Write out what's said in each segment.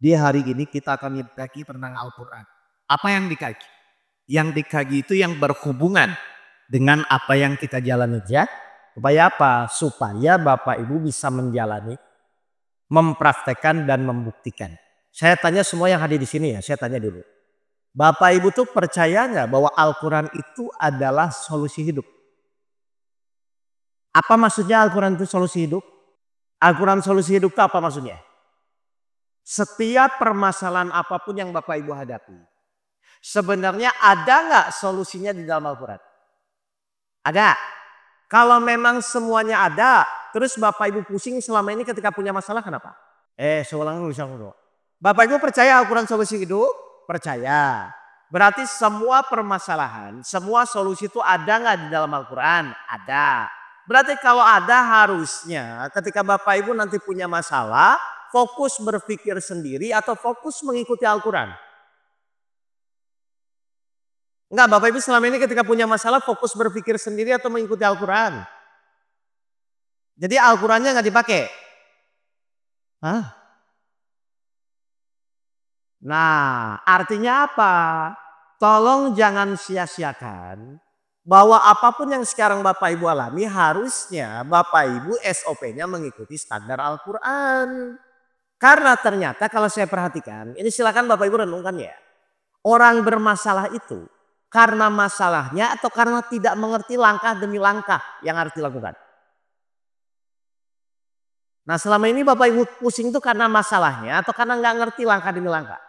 Di hari ini kita akan mengkaji tentang Al-Quran. Apa yang dikaji? Yang dikaji itu yang berhubungan dengan apa yang kita jalani aja. Supaya apa? Supaya Bapak Ibu bisa menjalani, mempraktekkan dan membuktikan. Saya tanya semua yang hadir di sini ya, saya tanya dulu. Bapak Ibu tuh percaya nggak bahwa Al-Quran itu adalah solusi hidup? Apa maksudnya Al-Quran itu solusi hidup? Al-Quran solusi hidup itu apa maksudnya? Setiap permasalahan apapun yang Bapak Ibu hadapi, sebenarnya ada nggak solusinya di dalam Al-Quran? Ada. Kalau memang semuanya ada, terus Bapak Ibu pusing selama ini ketika punya masalah kenapa? Seulang bisa dulu. Bapak Ibu percaya Al-Quran solusi hidup? Percaya. Berarti semua permasalahan, semua solusi itu ada nggak di dalam Al-Quran? Ada. Berarti kalau ada harusnya ketika Bapak Ibu nanti punya masalah, fokus berpikir sendiri atau fokus mengikuti Al-Quran? Enggak, Bapak Ibu selama ini ketika punya masalah fokus berpikir sendiri atau mengikuti Al-Quran? Jadi Al-Qurannya nggak dipakai? Hah? Nah, artinya apa? Tolong jangan sia-siakan bahwa apapun yang sekarang Bapak Ibu alami harusnya Bapak Ibu SOP-nya mengikuti standar Al-Quran. Karena ternyata kalau saya perhatikan, ini silakan Bapak Ibu renungkan ya. Orang bermasalah itu karena masalahnya atau karena tidak mengerti langkah demi langkah yang harus dilakukan. Nah selama ini Bapak Ibu pusing itu karena masalahnya atau karena nggak ngerti langkah demi langkah.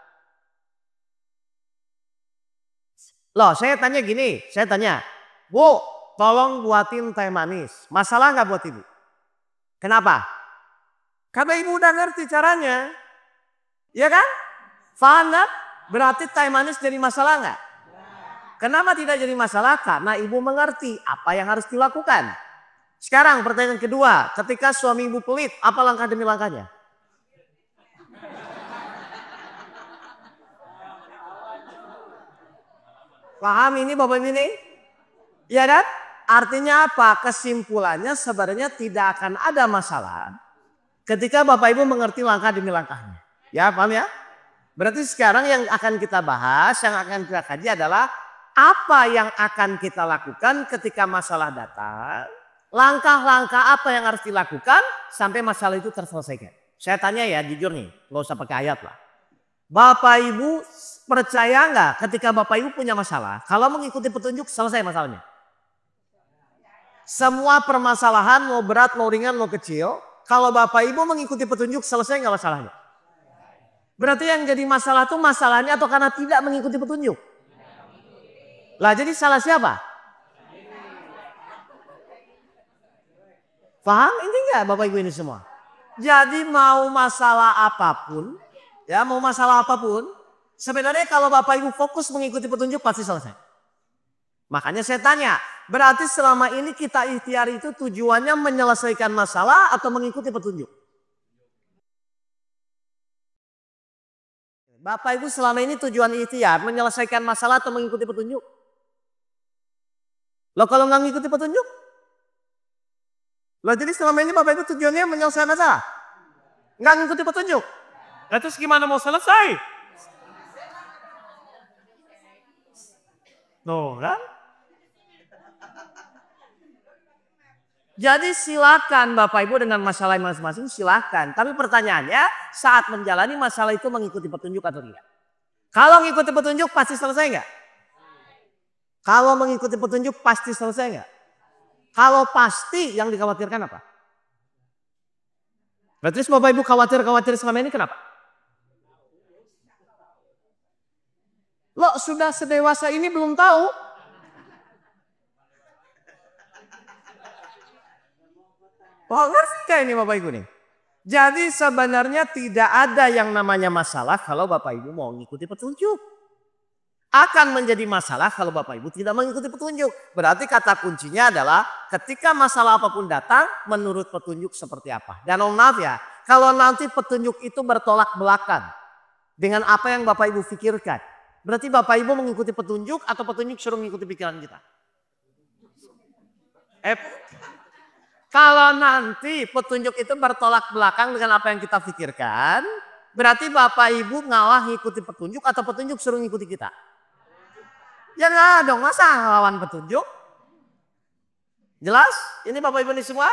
Loh saya tanya gini, saya tanya, Bu tolong buatin teh manis. Masalah nggak buat Ibu? Kenapa? Karena Ibu udah ngerti caranya. Ya kan? Faham kan? Berarti teh manis jadi masalah nggak? Kenapa tidak jadi masalah? Karena Ibu mengerti apa yang harus dilakukan. Sekarang pertanyaan kedua, ketika suami Ibu pelit, apa langkah demi langkahnya? Paham ini Bapak ini? Ya kan? Artinya apa? Kesimpulannya sebenarnya tidak akan ada masalah ketika Bapak Ibu mengerti langkah demi langkahnya. Ya paham ya? Berarti sekarang yang akan kita bahas, yang akan kita kaji adalah apa yang akan kita lakukan ketika masalah datang. Langkah-langkah apa yang harus dilakukan sampai masalah itu terselesaikan. Saya tanya ya jujur nih, gak usah pakai ayat lah. Bapak Ibu percaya nggak ketika Bapak Ibu punya masalah, kalau mengikuti petunjuk selesai masalahnya? Semua permasalahan mau berat, mau ringan, mau kecil, kalau Bapak Ibu mengikuti petunjuk selesai nggak masalahnya? Berarti yang jadi masalah tuh masalahnya atau karena tidak mengikuti petunjuk? Lah jadi salah siapa? Paham ini enggak Bapak Ibu ini semua? Jadi mau masalah apapun, ya mau masalah apapun, sebenarnya kalau Bapak Ibu fokus mengikuti petunjuk pasti selesai. Makanya saya tanya, berarti selama ini kita ikhtiar itu tujuannya menyelesaikan masalah atau mengikuti petunjuk? Bapak Ibu selama ini tujuan ikhtiar menyelesaikan masalah atau mengikuti petunjuk? Loh kalau nggak mengikuti petunjuk? Loh jadi selama ini Bapak Ibu tujuannya menyelesaikan masalah? Nggak mengikuti petunjuk? Nah, terus gimana mau selesai? Loh kan? Jadi silakan Bapak Ibu dengan masalah masing-masing silakan. Tapi pertanyaannya saat menjalani masalah itu mengikuti petunjuk atau tidak? Kalau mengikuti petunjuk pasti selesai nggak? Kalau mengikuti petunjuk pasti selesai nggak? Kalau pasti yang dikhawatirkan apa? Berarti Bapak Ibu khawatir selama ini kenapa? Lo sudah sedewasa ini belum tahu? Oh ngerti gak ini Bapak Ibu nih? Jadi sebenarnya tidak ada yang namanya masalah kalau Bapak Ibu mau mengikuti petunjuk. Akan menjadi masalah kalau Bapak Ibu tidak mengikuti petunjuk. Berarti kata kuncinya adalah ketika masalah apapun datang menurut petunjuk seperti apa. Dan maaf ya, kalau nanti petunjuk itu bertolak belakang dengan apa yang Bapak Ibu pikirkan. Berarti Bapak Ibu mengikuti petunjuk atau petunjuk suruh mengikuti pikiran kita? Kalau nanti petunjuk itu bertolak belakang dengan apa yang kita pikirkan, Berarti Bapak Ibu ngalah ngikuti petunjuk atau petunjuk suruh ngikuti kita? Ya enggak dong, masa ngelawan petunjuk? Jelas? Ini Bapak Ibu ini semua?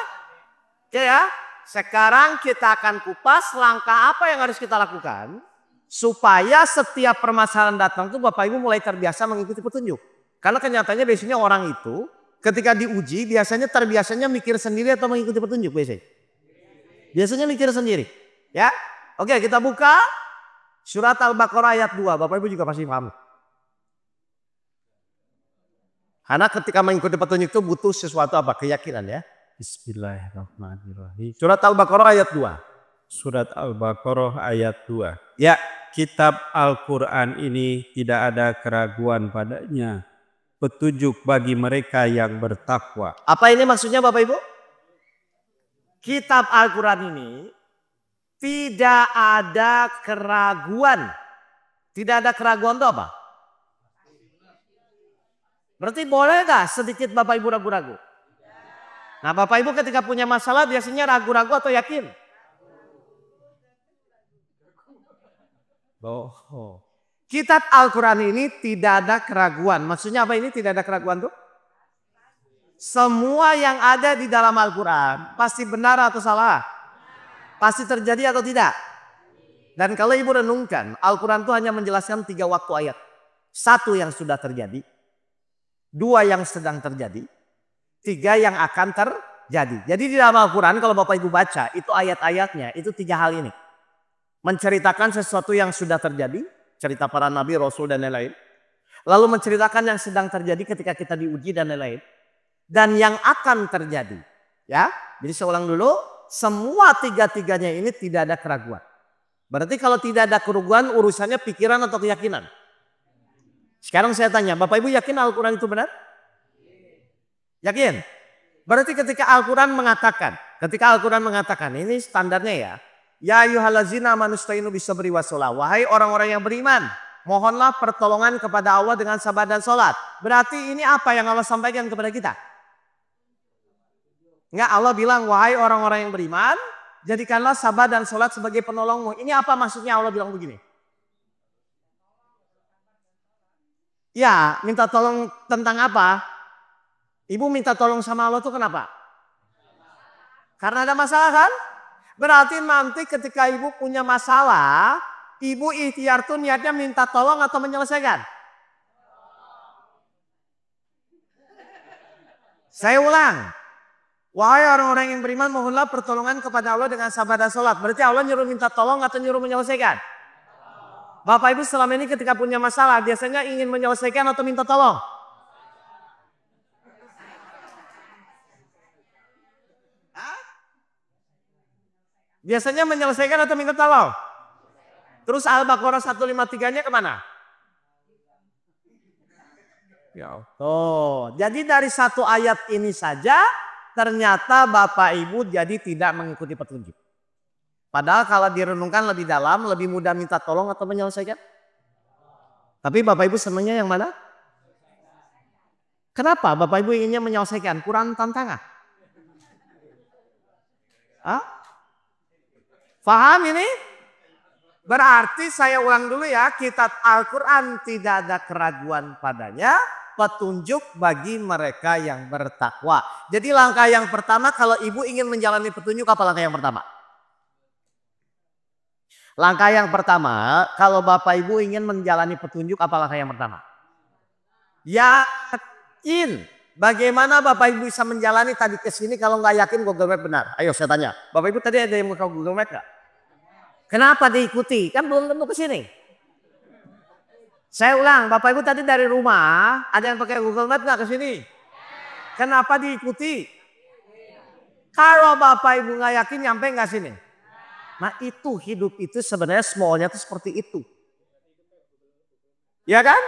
Oke ya, sekarang kita akan kupas langkah apa yang harus kita lakukan supaya setiap permasalahan datang tuh Bapak Ibu mulai terbiasa mengikuti petunjuk. Karena kenyataannya biasanya orang itu ketika diuji biasanya mikir sendiri atau mengikuti petunjuk biasanya. Biasanya mikir sendiri. Ya, oke kita buka surat Al-Baqarah ayat 2. Bapak Ibu juga pasti paham. Karena ketika mengikuti petunjuk itu butuh sesuatu apa? Keyakinan ya. Bismillahirrahmanirrahim. Surat Al-Baqarah ayat 2. Surat Al-Baqarah ayat 2. Ya, kitab Al-Quran ini tidak ada keraguan padanya. Petunjuk bagi mereka yang bertakwa. Apa ini maksudnya Bapak Ibu? Kitab Al-Quran ini tidak ada keraguan. Tidak ada keraguan itu apa? Berarti boleh gak sedikit Bapak Ibu ragu-ragu? Nah Bapak Ibu ketika punya masalah biasanya ragu-ragu atau yakin? Oh. Kitab Al-Quran ini tidak ada keraguan. Maksudnya apa ini tidak ada keraguan tuh? Semua yang ada di dalam Al-Quran pasti benar atau salah? Pasti terjadi atau tidak? Dan kalau Ibu renungkan, Al-Quran itu hanya menjelaskan 3 waktu ayat. 1 yang sudah terjadi. 2 yang sedang terjadi, 3 yang akan terjadi. Jadi di dalam Al-Quran kalau Bapak Ibu baca itu ayat-ayatnya itu 3 hal ini. Menceritakan sesuatu yang sudah terjadi, cerita para nabi, rasul dan lain-lain. Lalu menceritakan yang sedang terjadi ketika kita diuji dan lain-lain. Dan yang akan terjadi. Ya, jadi saya ulang dulu, semua 3-tiganya ini tidak ada keraguan. Berarti kalau tidak ada keraguan urusannya pikiran atau keyakinan? Sekarang saya tanya, Bapak Ibu yakin Al-Quran itu benar? Yakin? Berarti ketika Al-Quran mengatakan, ini standarnya ya. Ya ayyuhallazina amanu ista'inu bis-sabri was-shalah. Wahai orang-orang yang beriman, mohonlah pertolongan kepada Allah dengan sabar dan salat. Berarti ini apa yang Allah sampaikan kepada kita? Enggak, Allah bilang, wahai orang-orang yang beriman, jadikanlah sabar dan salat sebagai penolongmu. Ini apa maksudnya Allah bilang begini? Ya, minta tolong tentang apa? Ibu minta tolong sama Allah itu kenapa? Karena ada masalah kan? Berarti nanti ketika ibu punya masalah, ibu ikhtiar tuh niatnya minta tolong atau menyelesaikan? Saya ulang. Wahai orang-orang yang beriman, mohonlah pertolongan kepada Allah dengan sabar dan salat. Berarti Allah nyuruh minta tolong atau nyuruh menyelesaikan? Bapak Ibu selama ini ketika punya masalah biasanya ingin menyelesaikan atau minta tolong? Biasanya menyelesaikan atau minta tolong? Terus Al-Baqarah 153-nya kemana? Ya. Oh, jadi dari 1 ayat ini saja ternyata Bapak Ibu jadi tidak mengikuti petunjuk. Padahal kalau direnungkan lebih dalam, lebih mudah minta tolong atau menyelesaikan. Tapi Bapak Ibu senangnya yang mana? Kenapa Bapak Ibu inginnya menyelesaikan? Kurang tantangan. Hah? Paham ini? Berarti saya ulang dulu ya, kitab Al-Quran tidak ada keraguan padanya. Petunjuk bagi mereka yang bertakwa. Jadi langkah yang pertama kalau ibu ingin menjalani petunjuk, apa langkah yang pertama? Langkah yang pertama, kalau Bapak Ibu ingin menjalani petunjuk, apa langkah yang pertama? Yakin. Bagaimana Bapak Ibu bisa menjalani tadi ke sini kalau nggak yakin Google Map benar? Ayo saya tanya. Bapak Ibu tadi ada yang buka Google Map nggak? Kenapa diikuti? Kan belum tentu ke sini. Saya ulang, Bapak Ibu tadi dari rumah ada yang pakai Google Map nggak ke sini? Kenapa diikuti? Kalau Bapak Ibu nggak yakin nyampe nggak sini? Nah itu hidup itu sebenarnya smallnya itu seperti itu. Ya kan?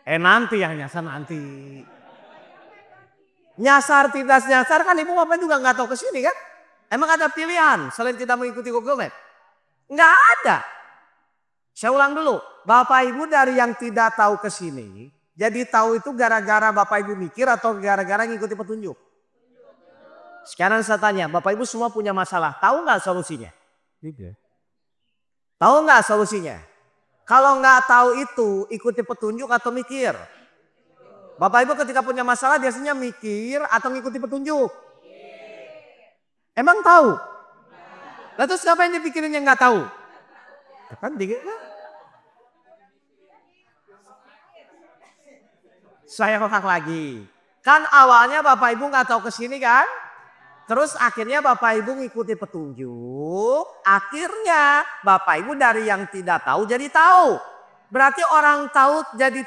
Nanti yang nyasar nanti. Nyasar tidak nyasar kan ibu bapak juga nggak tahu ke sini kan? Emang ada pilihan selain tidak mengikuti Google Map? Nggak ada. Saya ulang dulu. Bapak ibu dari yang tidak tahu ke sini. Jadi tahu itu gara-gara bapak ibu mikir atau gara-gara ngikuti petunjuk? Sekarang saya tanya, Bapak Ibu semua punya masalah, tahu nggak solusinya? Tidak. Tahu nggak solusinya? Kalau nggak tahu itu, ikuti petunjuk atau mikir? Bapak Ibu ketika punya masalah biasanya mikir atau ngikuti petunjuk? Emang tahu? Lalu terus siapa yang dipikirin yang nggak tahu? Ya kan dikit lah. Saya kokak lagi. Kan awalnya Bapak Ibu nggak tahu kesini kan? Terus akhirnya Bapak Ibu ngikuti petunjuk. Akhirnya Bapak Ibu dari yang tidak tahu jadi tahu. Berarti orang tahu jadi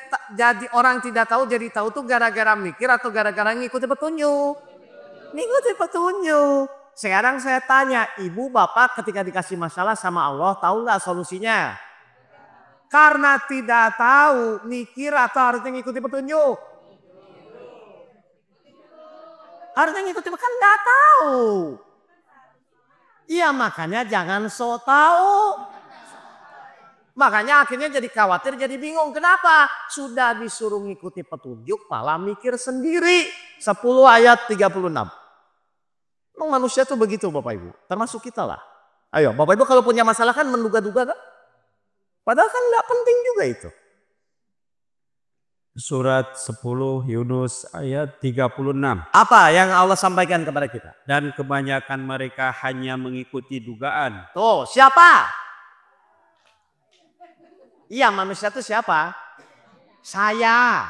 orang tidak tahu jadi tahu tuh gara-gara mikir atau gara-gara ngikuti petunjuk? Ngikuti petunjuk. Sekarang saya tanya, ibu bapak ketika dikasih masalah sama Allah tahu nggak solusinya? Karena tidak tahu, mikir atau harusnya ngikuti petunjuk? Harusnya ngikuti, kan nggak tahu. Iya makanya jangan so tahu. Makanya akhirnya jadi khawatir, jadi bingung. Kenapa? Sudah disuruh ngikuti petunjuk, malah mikir sendiri. 10 ayat 36. Memang manusia tuh begitu Bapak Ibu. Termasuk kita lah. Ayo Bapak Ibu kalau punya masalah kan menduga-duga kan? Padahal kan nggak penting juga itu. Surat 10 Yunus ayat 36. Apa yang Allah sampaikan kepada kita? Dan kebanyakan mereka hanya mengikuti dugaan. Tuh siapa? Iya manusia itu siapa? Saya.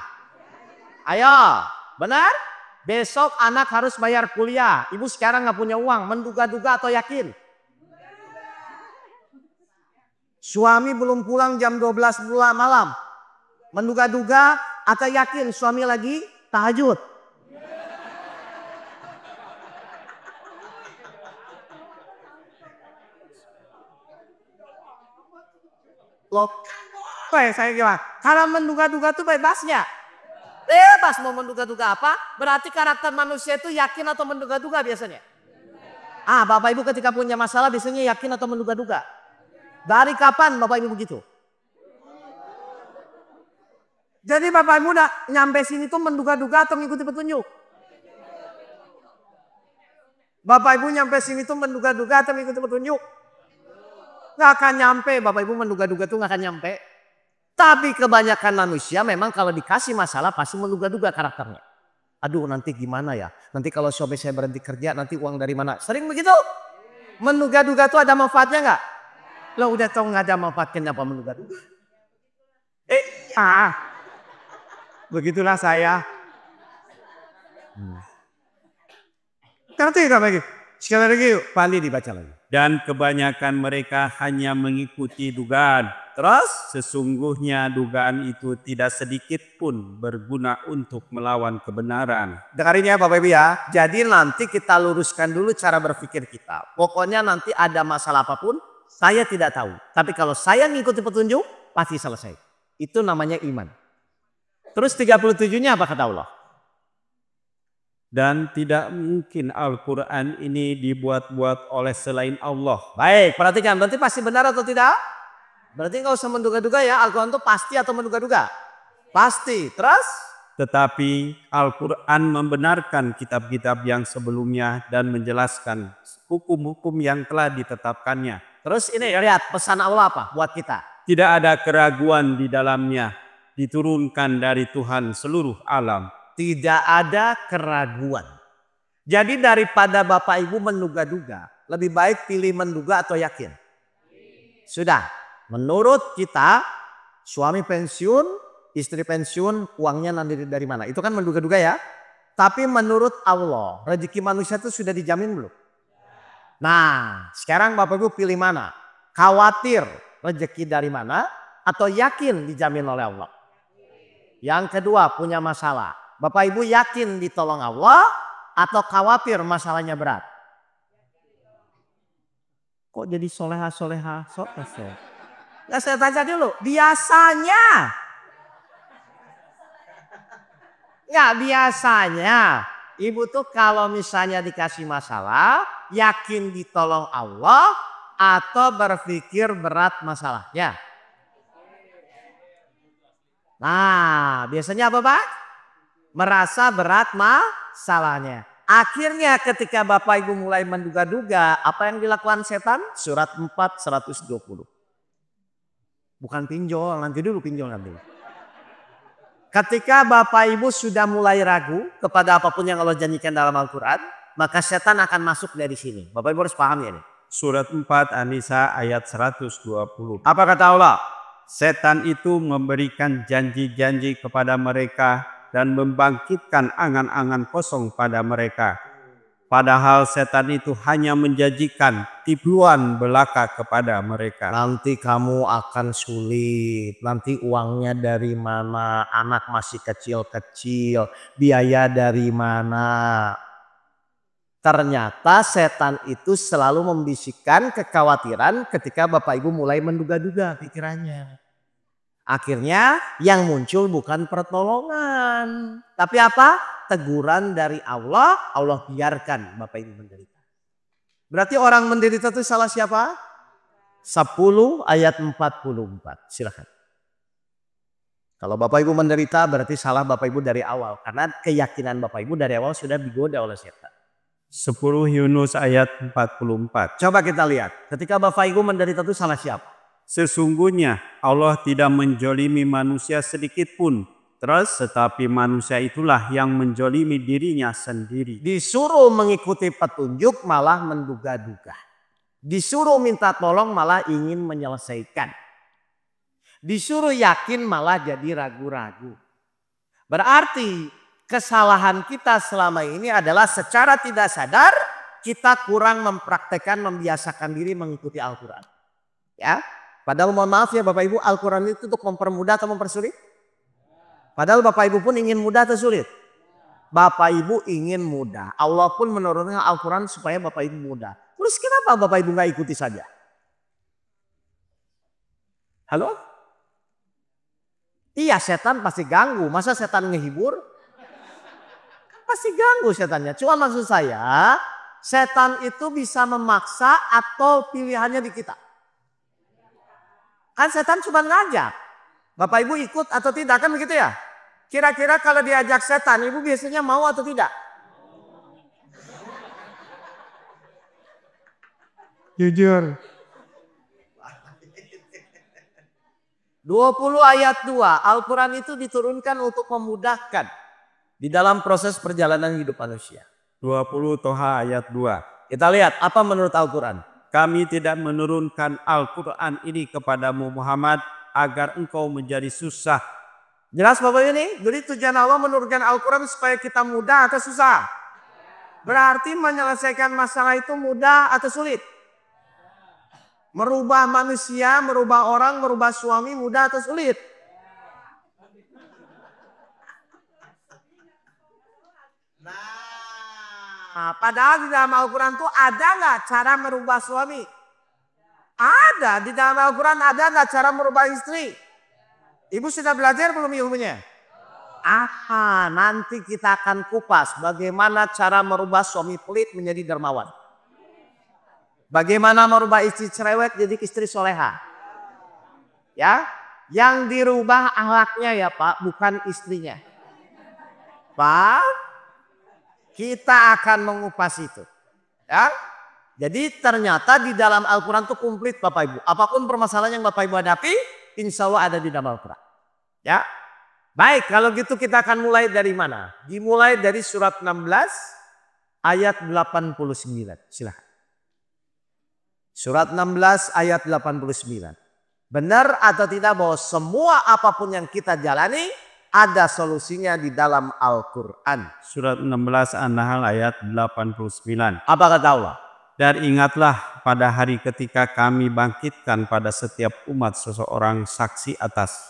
Ayo benar? Besok anak harus bayar kuliah. Ibu sekarang nggak punya uang. Menduga-duga atau yakin? Suami belum pulang jam 12 malam. Menduga-duga atau yakin suami lagi tahajud? Loh, saya gimana? Karena menduga-duga itu bebasnya. Bebas mau menduga-duga apa? Berarti karakter manusia itu yakin atau menduga-duga biasanya? Bapak Ibu ketika punya masalah biasanya yakin atau menduga-duga? Dari kapan Bapak Ibu begitu? Jadi Bapak Ibu udah nyampe sini tuh menduga-duga atau mengikuti petunjuk? Bapak Ibu nyampe sini tuh menduga-duga atau mengikuti petunjuk? Nggak akan nyampe, Bapak Ibu menduga-duga tuh nggak akan nyampe. Tapi kebanyakan manusia memang kalau dikasih masalah pasti menduga-duga karakternya. Aduh nanti gimana ya? Nanti kalau suami saya berhenti kerja nanti uang dari mana? Sering begitu? Menduga-duga tuh ada manfaatnya nggak? Lo udah tahu nggak ada manfaatnya apa menduga-duga? Begitulah saya. Nanti lagi. Sekali lagi yuk, Pandi dibaca lagi. Dan kebanyakan mereka hanya mengikuti dugaan. Terus? Sesungguhnya dugaan itu tidak sedikit pun berguna untuk melawan kebenaran. Dengarin ya Bapak Ibu ya. Jadi nanti kita luruskan dulu cara berpikir kita. Pokoknya nanti ada masalah apapun, saya tidak tahu. Tapi kalau saya ngikuti petunjuk, pasti selesai. Itu namanya iman. Terus 37-nya apa kata Allah? Dan tidak mungkin Al-Quran ini dibuat-buat oleh selain Allah. Baik, perhatikan. Berarti pasti benar atau tidak? Berarti nggak usah menduga-duga ya. Al-Quran itu pasti atau menduga-duga? Pasti. Terus? Tetapi Al-Quran membenarkan kitab-kitab yang sebelumnya dan menjelaskan hukum-hukum yang telah ditetapkannya. Terus ini lihat pesan Allah apa buat kita? Tidak ada keraguan di dalamnya. Diturunkan dari Tuhan seluruh alam. Tidak ada keraguan. Jadi daripada Bapak Ibu menduga-duga, lebih baik pilih menduga atau yakin? Sudah, menurut kita suami pensiun, istri pensiun, uangnya nanti dari mana? Itu kan menduga-duga ya. Tapi menurut Allah, rezeki manusia itu sudah dijamin belum? Nah, sekarang Bapak Ibu pilih mana? Khawatir rezeki dari mana atau yakin dijamin oleh Allah? Yang kedua punya masalah. Bapak Ibu yakin ditolong Allah atau khawatir masalahnya berat? Kok jadi soleha-soleha? Nah, saya tanya dulu. Biasanya. Nggak biasanya. Ibu tuh kalau misalnya dikasih masalah, yakin ditolong Allah atau berpikir berat masalahnya? Nah, biasanya apa Pak? Merasa berat masalahnya. Akhirnya ketika Bapak Ibu mulai menduga-duga, apa yang dilakukan setan? Surat 4 120. Bukan pinjol, nanti dulu pinjol nanti. Ketika Bapak Ibu sudah mulai ragu kepada apapun yang Allah janjikan dalam Al-Quran, maka setan akan masuk dari sini. Bapak Ibu harus paham ya nih. Surat 4 An-Nisa ayat 120. Apa kata Allah? Setan itu memberikan janji-janji kepada mereka dan membangkitkan angan-angan kosong pada mereka. Padahal setan itu hanya menjanjikan tipuan belaka kepada mereka. Nanti kamu akan sulit, nanti uangnya dari mana, anak masih kecil-kecil, biaya dari mana. Ternyata setan itu selalu membisikkan kekhawatiran ketika Bapak Ibu mulai menduga-duga pikirannya. Akhirnya yang muncul bukan pertolongan, tapi apa? Teguran dari Allah, Allah biarkan Bapak Ibu menderita. Berarti orang menderita itu salah siapa? 10 ayat 44. Silakan. Kalau Bapak Ibu menderita berarti salah Bapak Ibu dari awal. Karena keyakinan Bapak Ibu dari awal sudah digoda oleh setan. 10 Yunus ayat 44. Coba kita lihat. Ketika Bapak Ibu menderita itu salah siapa? Sesungguhnya Allah tidak menjolimi manusia sedikit pun. Terus tetapi manusia itulah yang menjolimi dirinya sendiri. Disuruh mengikuti petunjuk malah menduga-duga. Disuruh minta tolong malah ingin menyelesaikan. Disuruh yakin malah jadi ragu-ragu. Berarti kesalahan kita selama ini adalah secara tidak sadar kita kurang mempraktekkan, membiasakan diri mengikuti Al-Quran. Ya, padahal mohon maaf ya Bapak Ibu, Al-Quran itu untuk mempermudah atau mempersulit? Padahal Bapak Ibu pun ingin mudah atau sulit? Bapak Ibu ingin mudah. Allah pun menurunkan Al-Quran supaya Bapak Ibu mudah. Terus kenapa Bapak Ibu nggak ikuti saja? Halo? Iya, setan pasti ganggu. Masa setan ngehibur? Pasti ganggu setannya. Cuma maksud saya, setan itu bisa memaksa atau pilihannya di kita. Kan setan cuma ngajak. Bapak Ibu ikut atau tidak, kan begitu ya? Kira-kira kalau diajak setan, Ibu biasanya mau atau tidak? Jujur. 20 ayat 2, Al-Quran itu diturunkan untuk memudahkan di dalam proses perjalanan hidup manusia. 20 Toha ayat 2. Kita lihat apa menurut Al-Quran. Kami tidak menurunkan Al-Quran ini kepadamu Muhammad agar engkau menjadi susah. Jelas Bapak ini? Jadi tujuan Allah menurunkan Al-Quran supaya kita mudah atau susah? Berarti menyelesaikan masalah itu mudah atau sulit? Merubah manusia, merubah orang, merubah suami mudah atau sulit? Nah, padahal di dalam Al-Quran itu ada nggak cara merubah suami? Ada, di dalam Al-Quran ada nggak cara merubah istri? Ibu sudah belajar belum ilmunya? Aha, nanti kita akan kupas bagaimana cara merubah suami pelit menjadi dermawan. Bagaimana merubah istri cerewet jadi istri soleha. Ya, yang dirubah akhlaknya ya Pak, bukan istrinya. Pak, kita akan mengupas itu. Ya, jadi ternyata di dalam Al-Quran itu komplit Bapak Ibu. Apapun permasalahan yang Bapak Ibu hadapi, insya Allah ada di dalam Al-Quran. Ya, baik kalau gitu kita akan mulai dari mana? Dimulai dari surat 16 ayat 89. Silahkan. Surat 16 ayat 89. Benar atau tidak bahwa semua apapun yang kita jalani ada solusinya di dalam Al-Quran. Surat 16 An-Nahl ayat 89. Apa kata Allah? Dan ingatlah pada hari ketika kami bangkitkan pada setiap umat seseorang saksi atas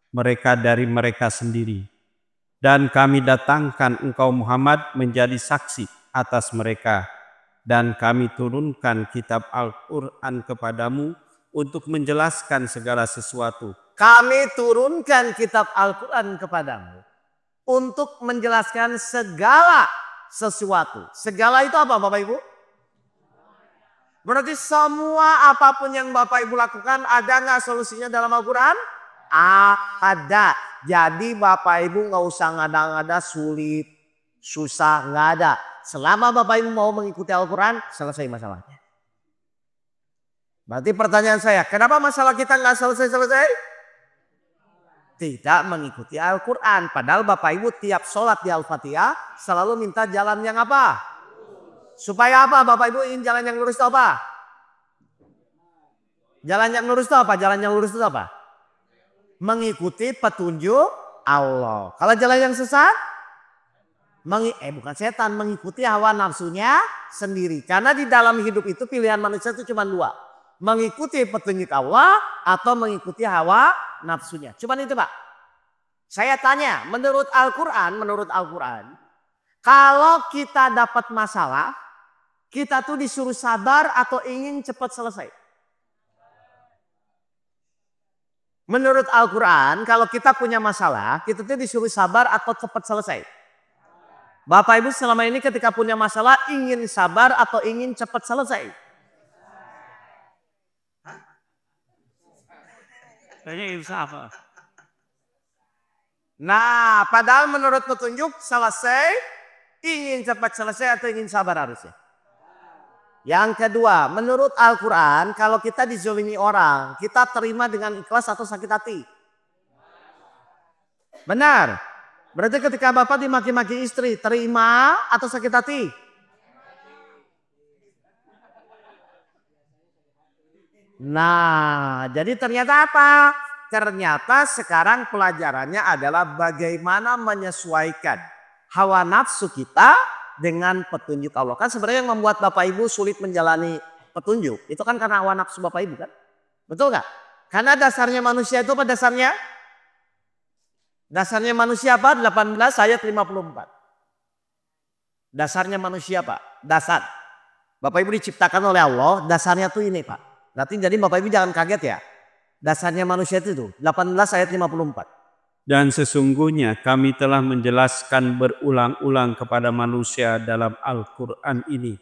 mereka dari mereka sendiri. Dan kami datangkan engkau Muhammad menjadi saksi atas mereka. Dan kami turunkan kitab Al-Quran kepadamu untuk menjelaskan segala sesuatu. Kami turunkan kitab Al-Quran kepadamu untuk menjelaskan segala sesuatu. Segala itu apa Bapak Ibu? Berarti semua apapun yang Bapak Ibu lakukan ada nggak solusinya dalam Al-Quran? Ada. Jadi Bapak Ibu nggak usah ngada-ngada sulit, susah, nggak ada. Selama Bapak Ibu mau mengikuti Al-Quran, selesai masalahnya. Berarti pertanyaan saya, kenapa masalah kita nggak selesai-selesai? Tidak mengikuti Al-Quran. Padahal Bapak Ibu tiap sholat di Al-Fatihah selalu minta jalan yang apa? Supaya apa Bapak Ibu ingin jalan yang lurus itu apa? Jalan yang lurus itu apa? Jalan yang lurus itu apa? Mengikuti petunjuk Allah. Kalau jalan yang sesat? Bukan setan, mengikuti hawa nafsunya sendiri. Karena di dalam hidup itu pilihan manusia itu cuma dua. Mengikuti petunjuk Allah atau mengikuti hawa nafsunya. Cuman itu Pak. Saya tanya, menurut Al-Quran, kalau kita dapat masalah, kita tuh disuruh sabar atau ingin cepat selesai? Menurut Al-Quran, kalau kita punya masalah, kita tuh disuruh sabar atau cepat selesai? Bapak Ibu selama ini ketika punya masalah ingin sabar atau ingin cepat selesai? Kayaknya apa? Nah, padahal menurut petunjuk selesai, ingin cepat selesai atau ingin sabar harusnya? Yang kedua, menurut Al-Quran, kalau kita dizolimi orang, kita terima dengan ikhlas atau sakit hati? Benar. Berarti ketika Bapak dimaki-maki istri, terima atau sakit hati? Nah, jadi ternyata apa? Ternyata sekarang pelajarannya adalah bagaimana menyesuaikan hawa nafsu kita dengan petunjuk Allah. Kan sebenarnya yang membuat Bapak Ibu sulit menjalani petunjuk itu kan karena hawa nafsu Bapak Ibu kan? Betul nggak? Karena dasarnya manusia itu apa dasarnya? Dasarnya manusia apa? 18 ayat 54. Dasarnya manusia Pak. Dasar. Bapak Ibu diciptakan oleh Allah. Dasarnya tuh ini Pak. Berarti jadi Bapak Ibu jangan kaget ya. Dasarnya manusia itu tuh 18 ayat 54. Dan sesungguhnya kami telah menjelaskan berulang-ulang kepada manusia dalam Al-Quran ini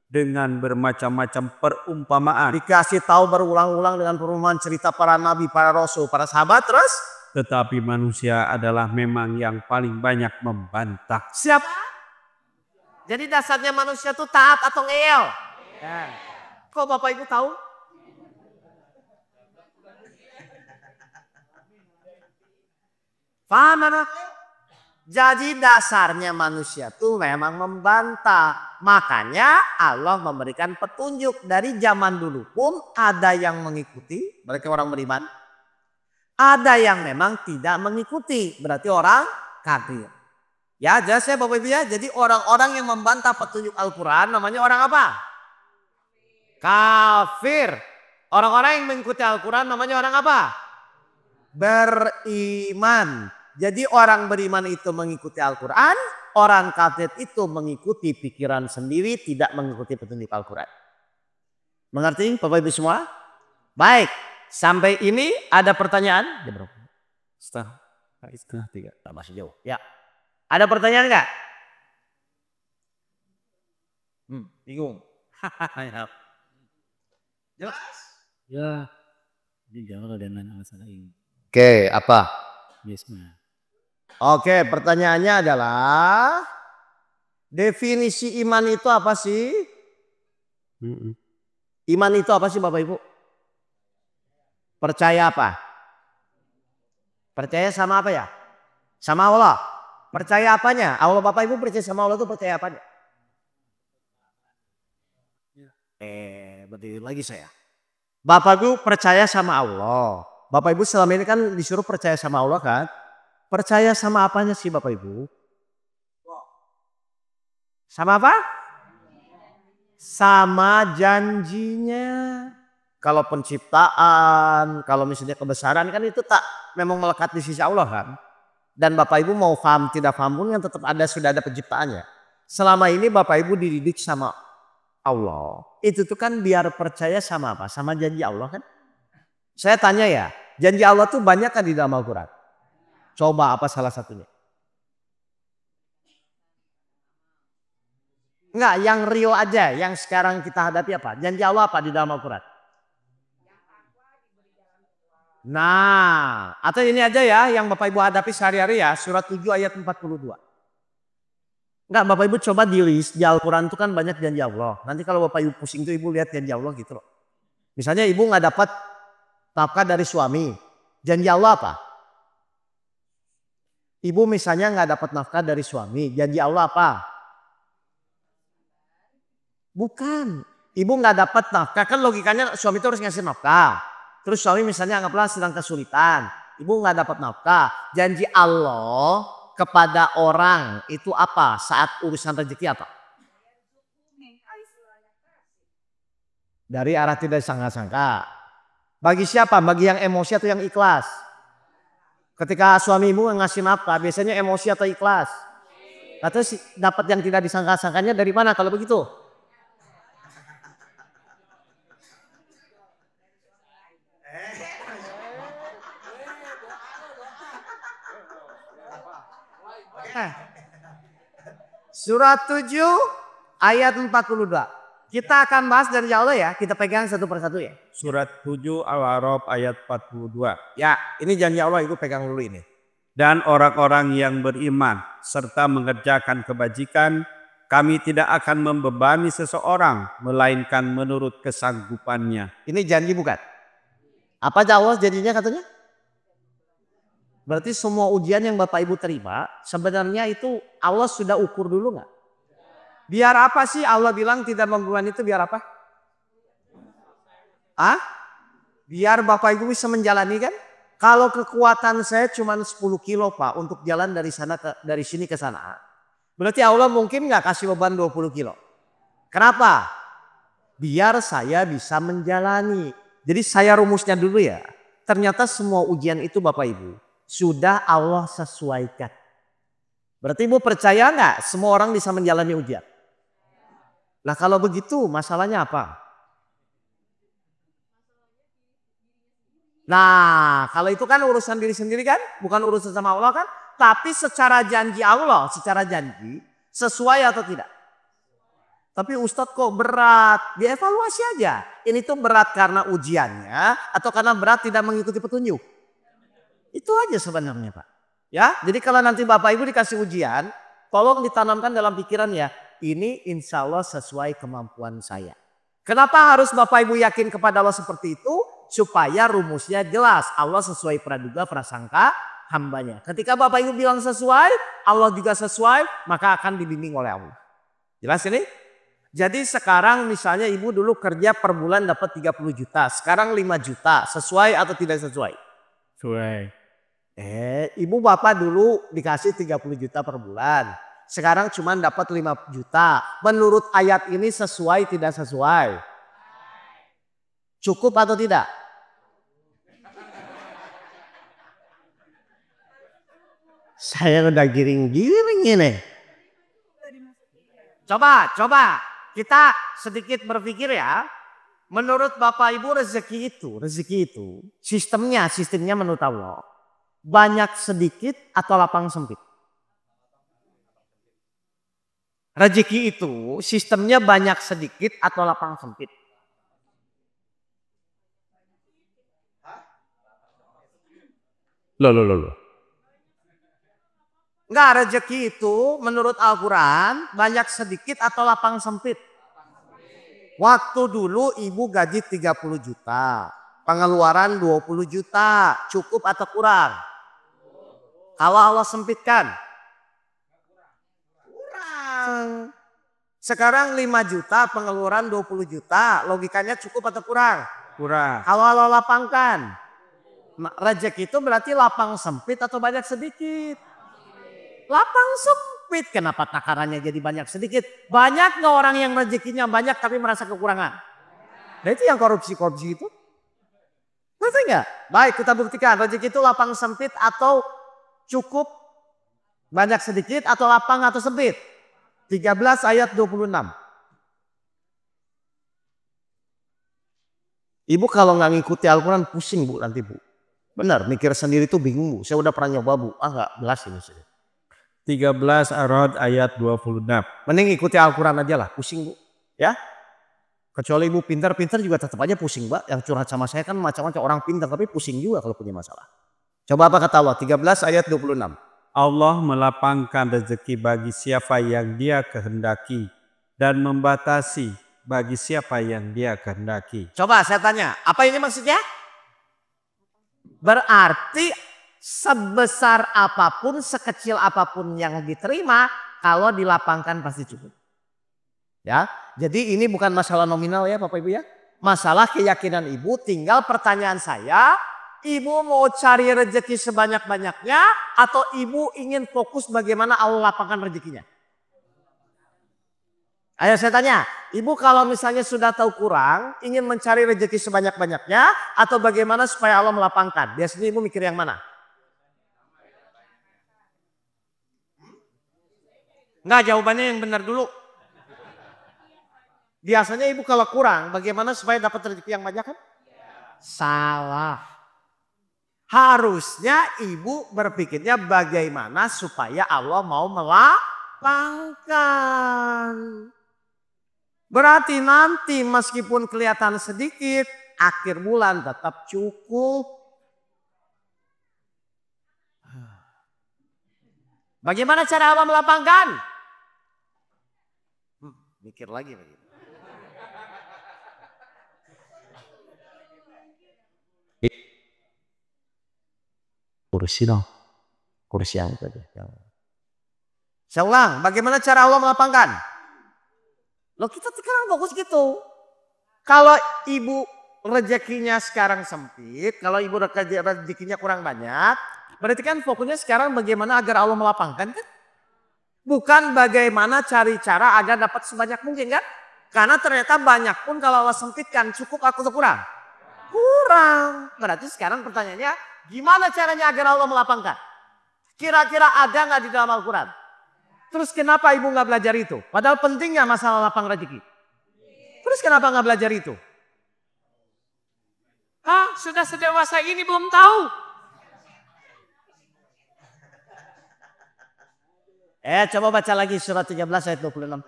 dengan bermacam-macam perumpamaan. Dikasih tahu berulang-ulang dengan perumpamaan cerita para nabi, para rasul, para sahabat terus. Tetapi manusia adalah memang yang paling banyak membantah. Siapa? Jadi dasarnya manusia itu taat atau ngeyel? Ya. Kok Bapak Ibu tahu? Paham apa? Jadi dasarnya manusia tuh memang membantah. Makanya Allah memberikan petunjuk. Dari zaman dulu pun ada yang mengikuti. Mereka orang beriman. Ada yang memang tidak mengikuti. Berarti orang kafir. Ya jelas ya Bapak Ibu ya. Jadi orang-orang yang membantah petunjuk Al-Quran namanya orang apa? Kafir. Orang-orang yang mengikuti Al-Quran namanya orang apa? Beriman. Jadi orang beriman itu mengikuti Al-Quran, orang kafir itu mengikuti pikiran sendiri, tidak mengikuti petunjuk Al-Quran. Mengerti Bapak Ibu semua? Baik, sampai ini ada pertanyaan? Ya, bro. Setengah tiga. Masih jauh. Ya, ada pertanyaan nggak? Bingung. Jelas? Ya, ini jangan ada masalah ini. Oke, apa? Yes, Oke, pertanyaannya adalah definisi iman itu apa sih? Iman itu apa sih Bapak Ibu? Percaya apa? Percaya sama apa ya? Sama Allah. Percaya apanya? Allah Bapak Ibu percaya sama Allah itu percaya apanya? Berdiri lagi saya. Bapak Ibu percaya sama Allah. Bapak Ibu selama ini kan disuruh percaya sama Allah kan? Percaya sama apanya sih Bapak Ibu? Sama apa? Sama janjinya. Kalau penciptaan, kalau misalnya kebesaran kan itu tak memang melekat di sisi Allah kan. Dan Bapak Ibu mau paham tidak paham pun yang tetap ada sudah ada penciptaannya. Selama ini Bapak Ibu dididik sama Allah. Itu tuh kan biar percaya sama apa? Sama janji Allah kan. Saya tanya ya, janji Allah tuh banyak kan di dalam Al-Quran? Coba apa salah satunya? Enggak, yang Rio aja, yang sekarang kita hadapi apa? Janji Allah apa di dalam Al-Quran? Nah, atau ini aja ya yang Bapak Ibu hadapi sehari-hari ya, surat 7 ayat 42. Enggak, Bapak Ibu coba di list di Al-Quran itu kan banyak janji Allah. Nanti kalau Bapak Ibu pusing tuh Ibu lihat janji Allah gitu loh. Misalnya ibu nggak dapat nafkah dari suami, janji Allah apa? Ibu misalnya nggak dapat nafkah dari suami, janji Allah apa? Bukan. Ibu nggak dapat nafkah, kan logikanya suami itu harus ngasih nafkah. Terus suami misalnya anggaplah sedang kesulitan, ibu nggak dapat nafkah. Janji Allah kepada orang itu apa saat urusan rezeki apa? Dari arah tidak sangka-sangka. Bagi siapa? Bagi yang emosi atau yang ikhlas? Ketika suami ibu ngasih nafkah, biasanya emosi atau ikhlas? Atau dapat yang tidak disangka-sangkanya dari mana kalau begitu? Surat 7 ayat 42. Kita akan bahas dari Allah ya, kita pegang satu persatu ya. Surat 7 Al-A'raf ayat 42. Ya, ini janji Allah, ibu pegang dulu ini. Dan orang-orang yang beriman serta mengerjakan kebajikan, kami tidak akan membebani seseorang melainkan menurut kesanggupannya. Ini janji bukan? Apa Allah janjinya katanya? Berarti semua ujian yang Bapak Ibu terima sebenarnya itu Allah sudah ukur dulu nggak? Biar apa sih Allah bilang tidak membebani itu, biar apa? Biar Bapak Ibu bisa menjalani kan? Kalau kekuatan saya cuma 10 kilo Pak untuk jalan dari sini ke sana. Berarti Allah mungkin nggak kasih beban 20 kilo. Kenapa? Biar saya bisa menjalani. Jadi saya rumusnya dulu ya. Ternyata semua ujian itu Bapak Ibu sudah Allah sesuaikan. Berarti Ibu percaya nggak semua orang bisa menjalani ujian? Nah kalau begitu masalahnya apa? Nah kalau itu kan urusan diri sendiri kan? Bukan urusan sama Allah kan? Tapi secara janji Allah, secara janji sesuai atau tidak? Tapi Ustadz kok berat? Dievaluasi aja. Ini tuh berat karena ujiannya atau karena berat tidak mengikuti petunjuk? Itu aja sebenarnya Pak. Ya, jadi kalau nanti Bapak Ibu dikasih ujian, tolong ditanamkan dalam pikiran ya, ini insya Allah sesuai kemampuan saya. Kenapa harus Bapak Ibu yakin kepada Allah seperti itu? Supaya rumusnya jelas. Allah sesuai praduga prasangka hambanya. Ketika Bapak Ibu bilang sesuai, Allah juga sesuai, maka akan dibimbing oleh Allah. Jelas ini? Jadi sekarang misalnya ibu dulu kerja per bulan dapat 30 juta. Sekarang 5 juta. Sesuai atau tidak sesuai? Sesuai. Ibu bapak dulu dikasih 30 juta per bulan. Sekarang cuma dapat 5 juta. Menurut ayat ini sesuai tidak sesuai? Cukup atau tidak? Saya udah giring-giring ini. Coba kita sedikit berpikir ya. Menurut Bapak Ibu rezeki itu sistemnya menurut Allah. Banyak sedikit atau lapang sempit? Rezeki itu sistemnya banyak sedikit atau lapang sempit? Loh. Enggak, rezeki itu menurut Al-Quran banyak sedikit atau lapang sempit? Waktu dulu ibu gaji 30 juta. Pengeluaran 20 juta. Cukup atau kurang? Kalau Allah sempitkan? Kurang. Sekarang 5 juta pengeluaran 20 juta. Logikanya cukup atau kurang? Kurang. Kalau Allah lapangkan? Rezeki itu berarti lapang sempit atau banyak sedikit? Lapang sempit. Kenapa takarannya jadi banyak sedikit? Banyak nggak orang yang rezekinya banyak tapi merasa kekurangan? Nah itu yang korupsi itu. Ngerti nggak? Baik, kita buktikan rezeki itu lapang sempit atau cukup, banyak sedikit, atau lapang atau sempit. 13 ayat 26. Ibu kalau nggak ngikuti Al-Quran pusing Bu nanti Bu. Benar, mikir sendiri tuh bingung Bu. Saya udah pernah nyoba Bu. Nggak jelas ini. 13 Ar-Ra'd ayat 26. Mending ikuti Al-Quran aja lah, pusing Bu. Ya. Kecuali Ibu pintar-pintar juga tetap aja pusing Mbak. Yang curhat sama saya kan macam-macam orang pintar tapi pusing juga kalau punya masalah. Coba apa kata Allah? 13 ayat 26. Allah melapangkan rezeki bagi siapa yang Dia kehendaki dan membatasi bagi siapa yang Dia kehendaki. Coba saya tanya, apa ini maksudnya? Berarti sebesar apapun, sekecil apapun yang diterima, kalau dilapangkan pasti cukup. Ya, jadi ini bukan masalah nominal ya Bapak Ibu ya. Masalah keyakinan ibu, tinggal pertanyaan saya, ibu mau cari rezeki sebanyak-banyaknya atau ibu ingin fokus bagaimana Allah lapangkan rezekinya? Ayo saya tanya, ibu kalau misalnya sudah tahu kurang, ingin mencari rezeki sebanyak-banyaknya atau bagaimana supaya Allah melapangkan? Biasanya ibu mikir yang mana? Enggak, jawabannya yang benar dulu. Biasanya ibu kalau kurang, bagaimana supaya dapat rezeki yang banyak kan? Salah. Harusnya ibu berpikirnya bagaimana supaya Allah mau melapangkan. Berarti nanti meskipun kelihatan sedikit, akhir bulan tetap cukup. Bagaimana cara Allah melapangkan? Mikir lagi. Kursi dong. Kursi yang tadi. Saya ulang, bagaimana cara Allah melapangkan? Loh kita sekarang fokus gitu. Kalau ibu rezekinya sekarang sempit, kalau ibu rezekinya kurang banyak, berarti kan fokusnya sekarang bagaimana agar Allah melapangkan kan? Bukan bagaimana cari cara agar dapat sebanyak mungkin kan? Karena ternyata banyak pun kalau Allah sempitkan cukup atau kurang? Kurang. Berarti sekarang pertanyaannya gimana caranya agar Allah melapangkan? Kira-kira ada nggak di dalam Al-Quran? Terus kenapa ibu nggak belajar itu? Padahal pentingnya masalah lapang rezeki. Terus kenapa nggak belajar itu? Sudah sedewasa ini belum tahu. Coba baca lagi surat 13 ayat 26.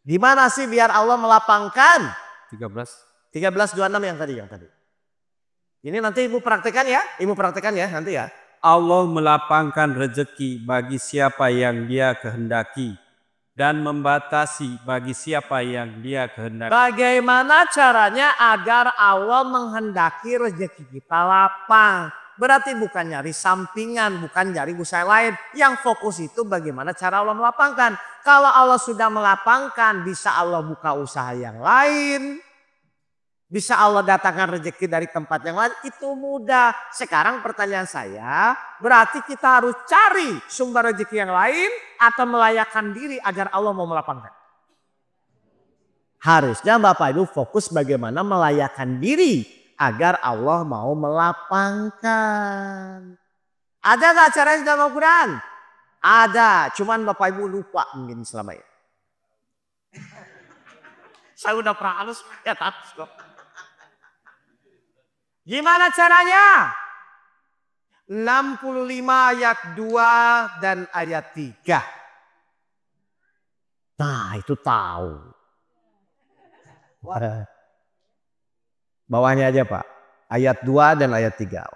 Gimana sih biar Allah melapangkan? 13. 13:26 yang tadi. Ini nanti ibu praktekkan ya. Ibu praktekkan ya nanti ya. Allah melapangkan rezeki bagi siapa yang Dia kehendaki dan membatasi bagi siapa yang Dia kehendaki. Bagaimana caranya agar Allah menghendaki rezeki kita lapang? Berarti bukan nyari sampingan, bukan nyari usaha lain. Yang fokus itu bagaimana cara Allah melapangkan. Kalau Allah sudah melapangkan, bisa Allah buka usaha yang lain. Bisa Allah datangkan rezeki dari tempat yang lain, itu mudah. Sekarang pertanyaan saya, berarti kita harus cari sumber rezeki yang lain atau melayakkan diri agar Allah mau melapangkan? Harusnya Bapak Ibu fokus bagaimana melayakkan diri agar Allah mau melapangkan. Ada gak caranya dalam Al-Quran? Ada, cuman Bapak Ibu lupa mungkin selama ini. Saya udah pernah halus, ya tapi kok. Gimana caranya? 65 ayat 2 dan ayat 3. Nah itu tahu. Bawahnya aja Pak. Ayat 2 dan ayat 3.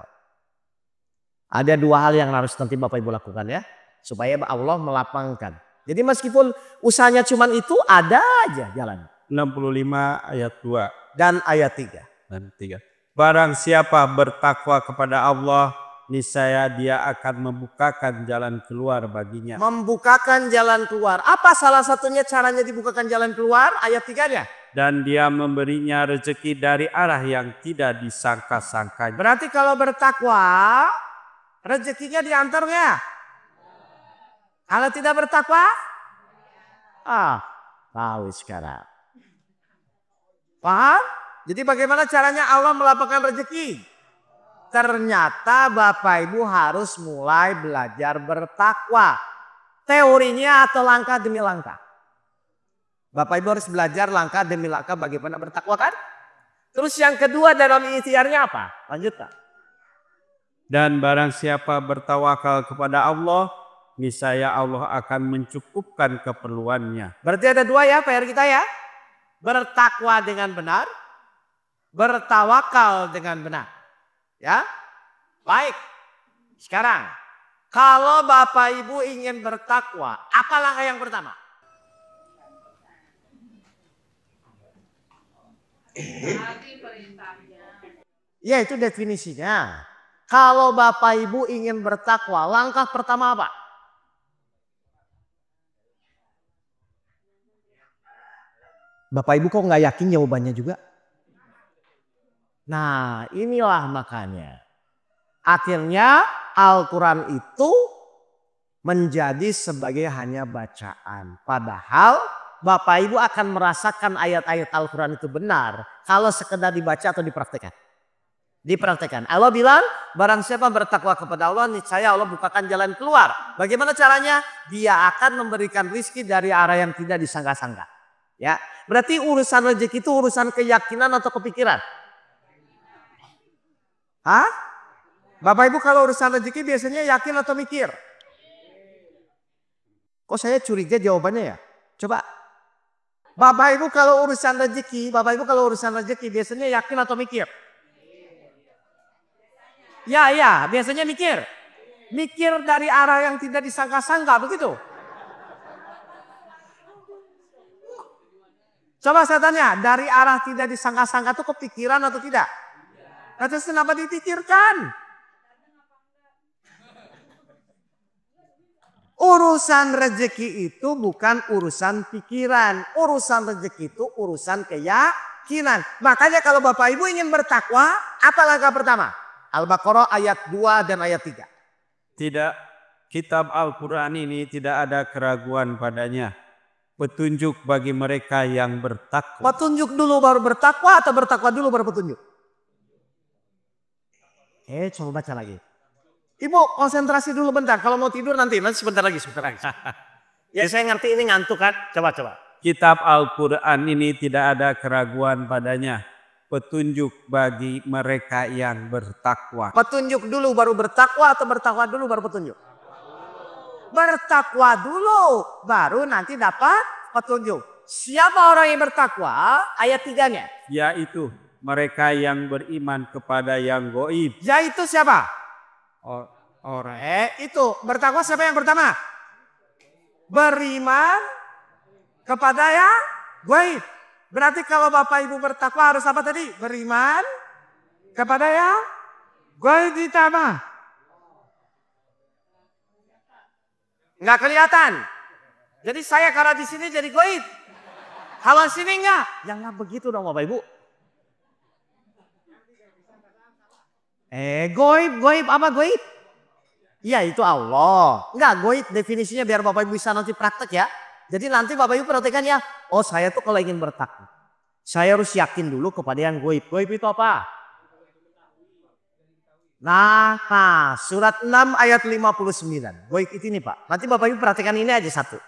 Ada dua hal yang harus nanti Bapak Ibu lakukan ya. Supaya Allah melapangkan. Jadi meskipun usahanya cuman itu ada aja jalan. 65 ayat 2 dan ayat 3. Dan 3. Barang siapa bertakwa kepada Allah, niscaya Dia akan membukakan jalan keluar baginya. Membukakan jalan keluar. Apa salah satunya caranya dibukakan jalan keluar? Ayat 3-nya. Dan Dia memberinya rezeki dari arah yang tidak disangka-sangkanya. Berarti kalau bertakwa, rezekinya diantarnya. Kalau tidak bertakwa, tahu sekarang. Paham? Jadi bagaimana caranya Allah melapangkan rezeki? Ternyata Bapak Ibu harus mulai belajar bertakwa. Teorinya atau langkah demi langkah. Bapak Ibu harus belajar langkah demi langkah bagaimana bertakwa kan? Terus yang kedua dalam ikhtiarnya apa? Lanjutkan. Dan barang siapa bertawakal kepada Allah, niscaya Allah akan mencukupkan keperluannya. Berarti ada dua ya PR kita ya. Bertakwa dengan benar. Bertawakal dengan benar. Ya. Baik. Sekarang. Kalau Bapak Ibu ingin bertakwa. Apa langkah yang pertama? Ya itu definisinya. Kalau Bapak Ibu ingin bertakwa, langkah pertama apa? Bapak Ibu kok nggak yakin jawabannya juga? Nah inilah makanya. Akhirnya Al-Quran itu menjadi sebagai hanya bacaan. Padahal Bapak Ibu akan merasakan ayat-ayat Al-Quran itu benar. Kalau sekedar dibaca atau dipraktekkan. Dipraktekkan. Allah bilang barang siapa bertakwa kepada Allah, niscaya Allah bukakan jalan keluar. Bagaimana caranya? Dia akan memberikan rizki dari arah yang tidak disangka-sangka. Ya, berarti urusan rezeki itu urusan keyakinan atau kepikiran? Hah? Bapak Ibu kalau urusan rezeki biasanya yakin atau mikir? Kok saya curiga jawabannya ya? Coba. Bapak Ibu kalau urusan rezeki biasanya yakin atau mikir? Ya, biasanya mikir. Mikir dari arah yang tidak disangka-sangka, begitu? Coba saya tanya, dari arah tidak disangka-sangka itu kepikiran atau tidak? Terus kenapa dipikirkan? Urusan rezeki itu bukan urusan pikiran. Urusan rezeki itu urusan keyakinan. Makanya kalau Bapak Ibu ingin bertakwa, apa langkah pertama? Al-Baqarah ayat 2 dan ayat 3. Tidak, kitab Al-Quran ini tidak ada keraguan padanya. Petunjuk bagi mereka yang bertakwa. Petunjuk dulu baru bertakwa atau bertakwa dulu baru petunjuk? Coba baca lagi. Ibu konsentrasi dulu bentar. Kalau mau tidur nanti sebentar lagi. Ya saya ngerti ini ngantuk kan. Coba. Kitab Al-Quran ini tidak ada keraguan padanya. Petunjuk bagi mereka yang bertakwa. Petunjuk dulu baru bertakwa atau bertakwa dulu baru petunjuk? Bertakwa dulu baru nanti dapat petunjuk. Siapa orang yang bertakwa? Ayat 3-nya. Yaitu mereka yang beriman kepada yang goib. Yaitu siapa? Orang. Itu bertakwa siapa yang pertama? Beriman kepada yang goib. Berarti kalau Bapak Ibu bertakwa harus apa tadi? Beriman kepada yang goib ditambah. Nggak kelihatan. Jadi saya karena di sini jadi goib. Kalau sini enggak. Ya nggak begitu dong Bapak Ibu. Goib apa goib? Iya itu Allah. Enggak, goib definisinya biar Bapak Ibu bisa nanti praktek ya. Jadi nanti Bapak Ibu perhatikan ya. Oh saya tuh kalau ingin bertakwa, saya harus yakin dulu kepada yang goib. Goib itu apa? Nah surat 6 ayat 59. Goib itu ini Pak. Nanti Bapak Ibu perhatikan ini aja satu.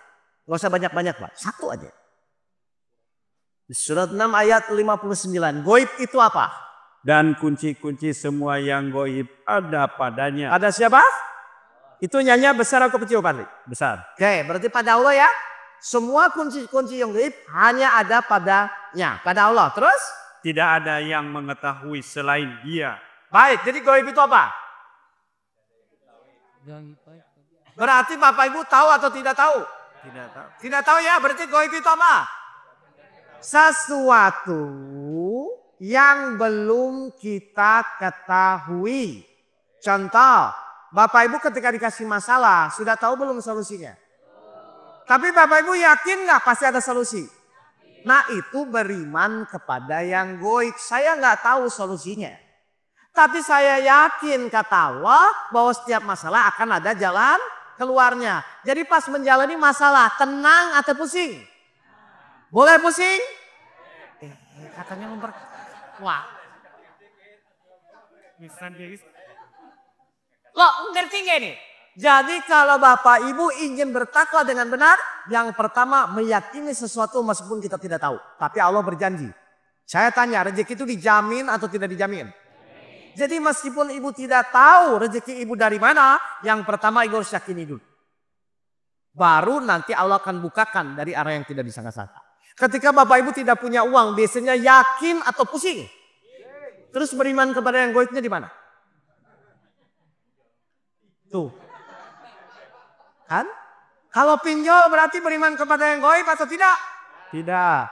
Gak usah banyak-banyak Pak. Satu aja. Surat 6 ayat 59. Goib itu apa? Dan kunci-kunci semua yang goib ada padanya. Ada siapa? Itu nyanyi besar atau kecil Pak? Besar. Oke, berarti pada Allah ya. Semua kunci-kunci yang gaib hanya ada padanya, pada Allah. Terus? Tidak ada yang mengetahui selain Dia. Baik, jadi gaib itu apa? Berarti Bapak Ibu tahu atau tidak tahu? Tidak tahu. Tidak tahu ya, berarti gaib itu apa? Sesuatu yang belum kita ketahui. Contoh, Bapak Ibu ketika dikasih masalah, sudah tahu belum solusinya? Tapi Bapak Ibu yakin nggak pasti ada solusi? Nah itu beriman kepada yang goib. Saya nggak tahu solusinya. Tapi saya yakin kata Allah bahwa setiap masalah akan ada jalan keluarnya. Jadi pas menjalani masalah tenang atau pusing? Boleh pusing? Katanya wah. Loh ngerti gak nih? Jadi kalau Bapak Ibu ingin bertakwa dengan benar, yang pertama meyakini sesuatu meskipun kita tidak tahu. Tapi Allah berjanji. Saya tanya, rezeki itu dijamin atau tidak dijamin? Jadi meskipun Ibu tidak tahu rezeki Ibu dari mana, yang pertama Ibu harus yakini dulu. Baru nanti Allah akan bukakan dari arah yang tidak disangka-sangka. Ketika Bapak Ibu tidak punya uang, biasanya yakin atau pusing? Terus beriman kepada yang goibnya di mana? Tuh. Kan? Kalau pinjol berarti beriman kepada yang goib atau tidak? Tidak.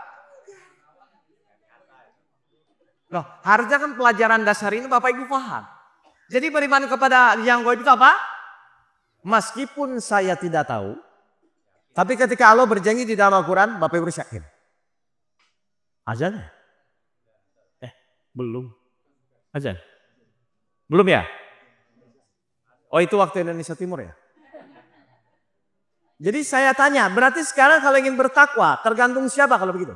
Loh, harusnya kan pelajaran dasar ini Bapak Ibu paham. Jadi beriman kepada yang gaib itu apa? Meskipun saya tidak tahu, tapi ketika Allah berjanji di dalam Al-Quran, Bapak Ibu harus yakin. Azan? Belum. Azan? Belum ya? Oh, itu waktu Indonesia Timur ya? Jadi saya tanya, berarti sekarang kalau ingin bertakwa, tergantung siapa kalau begitu?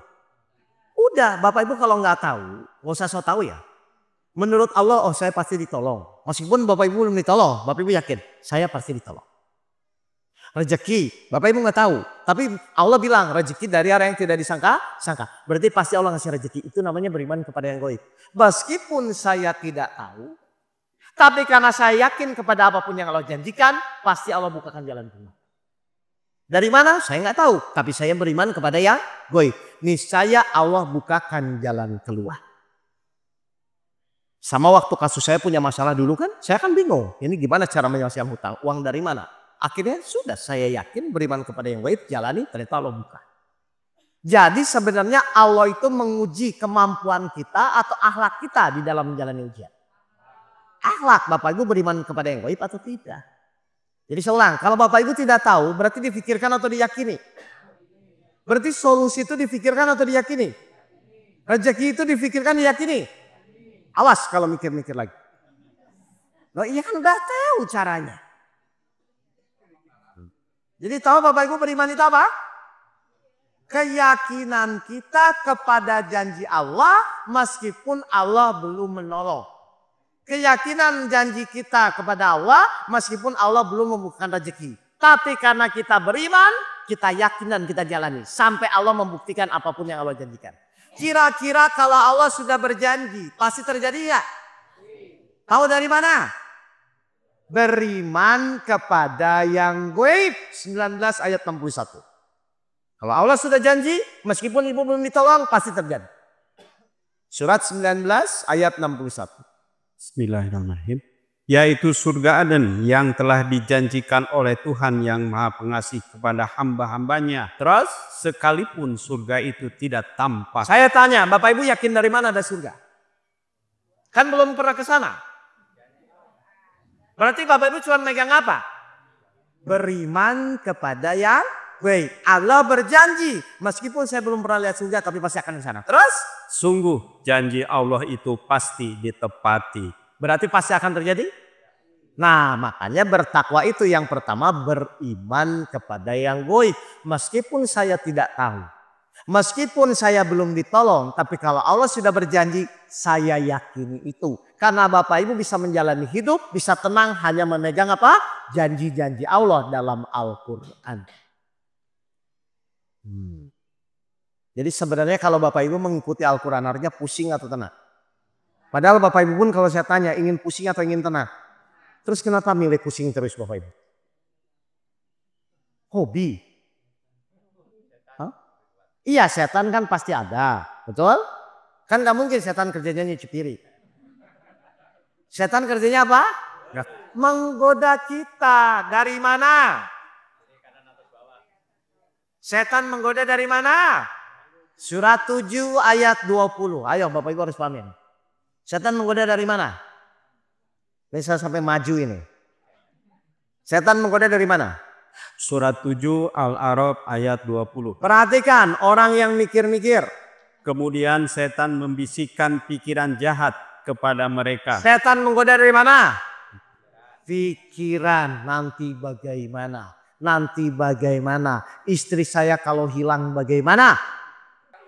Udah, Bapak Ibu kalau nggak tahu, nggak usah so tahu ya. Menurut Allah, oh saya pasti ditolong. Meskipun Bapak Ibu belum ditolong, Bapak Ibu yakin, saya pasti ditolong. Rezeki, Bapak Ibu nggak tahu. Tapi Allah bilang, rezeki dari arah yang tidak disangka. Berarti pasti Allah ngasih rezeki. Itu namanya beriman kepada yang gaib. Meskipun saya tidak tahu, tapi karena saya yakin kepada apapun yang Allah janjikan, pasti Allah bukakan jalan keluar. Dari mana? Saya nggak tahu. Tapi saya beriman kepada yang gaib. Niscaya Allah bukakan jalan keluar. Sama waktu kasus saya punya masalah dulu kan, saya kan bingung. Ini gimana cara menyelesaikan hutang? Uang dari mana? Akhirnya sudah saya yakin beriman kepada yang gaib, jalani, ternyata Allah buka. Jadi sebenarnya Allah itu menguji kemampuan kita atau akhlak kita di dalam menjalani ujian. Akhlak, Bapak Ibu beriman kepada yang gaib atau tidak? Jadi saya ulang, kalau Bapak Ibu tidak tahu berarti difikirkan atau diyakini? Berarti solusi itu difikirkan atau diyakini? Rezeki itu difikirkan diyakini? Awas kalau mikir-mikir lagi. Loh iya kan udah tahu caranya. Jadi tahu Bapak Ibu beriman itu apa? Keyakinan kita kepada janji Allah meskipun Allah belum menolong. Keyakinan janji kita kepada Allah meskipun Allah belum membukakan rezeki. Tapi karena kita beriman, kita yakin dan kita jalani. Sampai Allah membuktikan apapun yang Allah janjikan. Kira-kira kalau Allah sudah berjanji, pasti terjadi ya? Tahu dari mana? Beriman kepada yang gaib. 19 ayat 61. Kalau Allah sudah janji, meskipun ibu belum ditolong, pasti terjadi. Surat 19 ayat 61. Bismillahirrahmanirrahim. Yaitu surga Aden yang telah dijanjikan oleh Tuhan yang Maha Pengasih kepada hamba-hambanya. Terus sekalipun surga itu tidak tampak. Saya tanya, Bapak Ibu yakin dari mana ada surga? Kan belum pernah ke sana. Berarti Bapak Ibu cuma megang apa? Beriman kepada yang gaib. Allah berjanji, meskipun saya belum pernah lihat surga, tapi pasti akan ke sana. Terus? Sungguh janji Allah itu pasti ditepati. Berarti pasti akan terjadi? Nah makanya bertakwa itu yang pertama beriman kepada yang gaib. Meskipun saya tidak tahu. Meskipun saya belum ditolong. Tapi kalau Allah sudah berjanji saya yakini itu. Karena Bapak Ibu bisa menjalani hidup. Bisa tenang hanya memegang apa? Janji-janji Allah dalam Al-Quran. Jadi sebenarnya kalau Bapak Ibu mengikuti Al-Quran artinya pusing atau tenang. Padahal Bapak Ibu pun kalau saya tanya ingin pusing atau ingin tenang. Terus kenapa milih pusing terus Bapak Ibu? Hobi. Hah? Iya setan kan pasti ada. Betul? Kan gak mungkin setan kerjanya nyuci piring. Setan kerjanya apa? Menggoda kita. Dari mana? Setan menggoda dari mana? Surat 7 ayat 20. Ayo Bapak Ibu harus paham ini. Setan menggoda dari mana? Bisa sampai maju ini. Setan menggoda dari mana? Surat 7 Al-A'raf ayat 20. Perhatikan orang yang mikir-mikir. Kemudian setan membisikkan pikiran jahat kepada mereka. Setan menggoda dari mana? Pikiran nanti bagaimana? Nanti bagaimana? Istri saya kalau hilang bagaimana?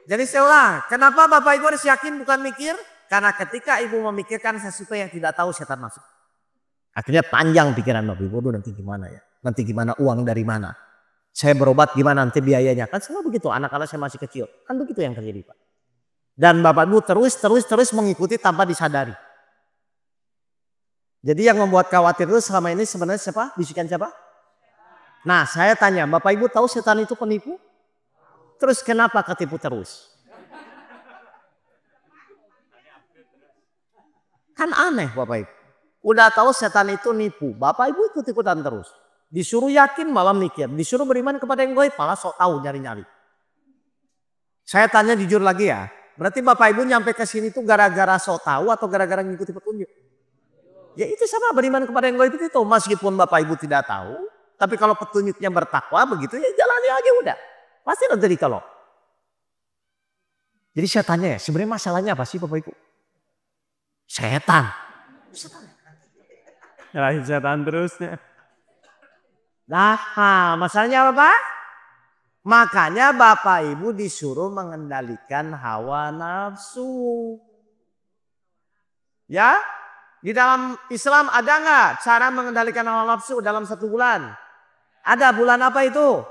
Jadi saya ulang, kenapa Bapak Ibu harus yakin bukan mikir? Karena ketika Ibu memikirkan sesuatu yang tidak tahu setan masuk. Akhirnya panjang pikiran Bapak Ibu, nanti gimana ya? Nanti gimana uang dari mana? Saya berobat gimana nanti biayanya? Kan selalu begitu, anak-anak saya masih kecil. Kan begitu yang terjadi Pak. Dan Bapak Ibu terus mengikuti tanpa disadari. Jadi yang membuat khawatir itu selama ini sebenarnya siapa? Bisikan siapa? Nah saya tanya, Bapak Ibu tahu setan itu penipu? Terus kenapa ketipu terus? Kan aneh Bapak Ibu. Udah tahu setan itu nipu, Bapak Ibu ikut-ikutan terus. Disuruh yakin malah mikir, disuruh beriman kepada yang gaib malah sok tahu nyari-nyari. Saya tanya jujur lagi ya, Berarti Bapak Ibu nyampe ke sini tuh gara-gara so tahu atau gara-gara ngikuti petunjuk? Ya itu sama, beriman kepada yang gaib itu. Meskipun Bapak Ibu tidak tahu, tapi kalau petunjuknya bertakwa begitu ya jalani aja udah. Pasti terjadi kalau. Jadi saya tanya ya, sebenarnya masalahnya apa sih Bapak Ibu? Setan. Nyalahin setan terusnya. Nah, masalahnya apa Pak? Makanya Bapak Ibu disuruh mengendalikan hawa nafsu. Ya, di dalam Islam ada nggak cara mengendalikan hawa nafsu dalam 1 bulan? Ada. Bulan apa itu?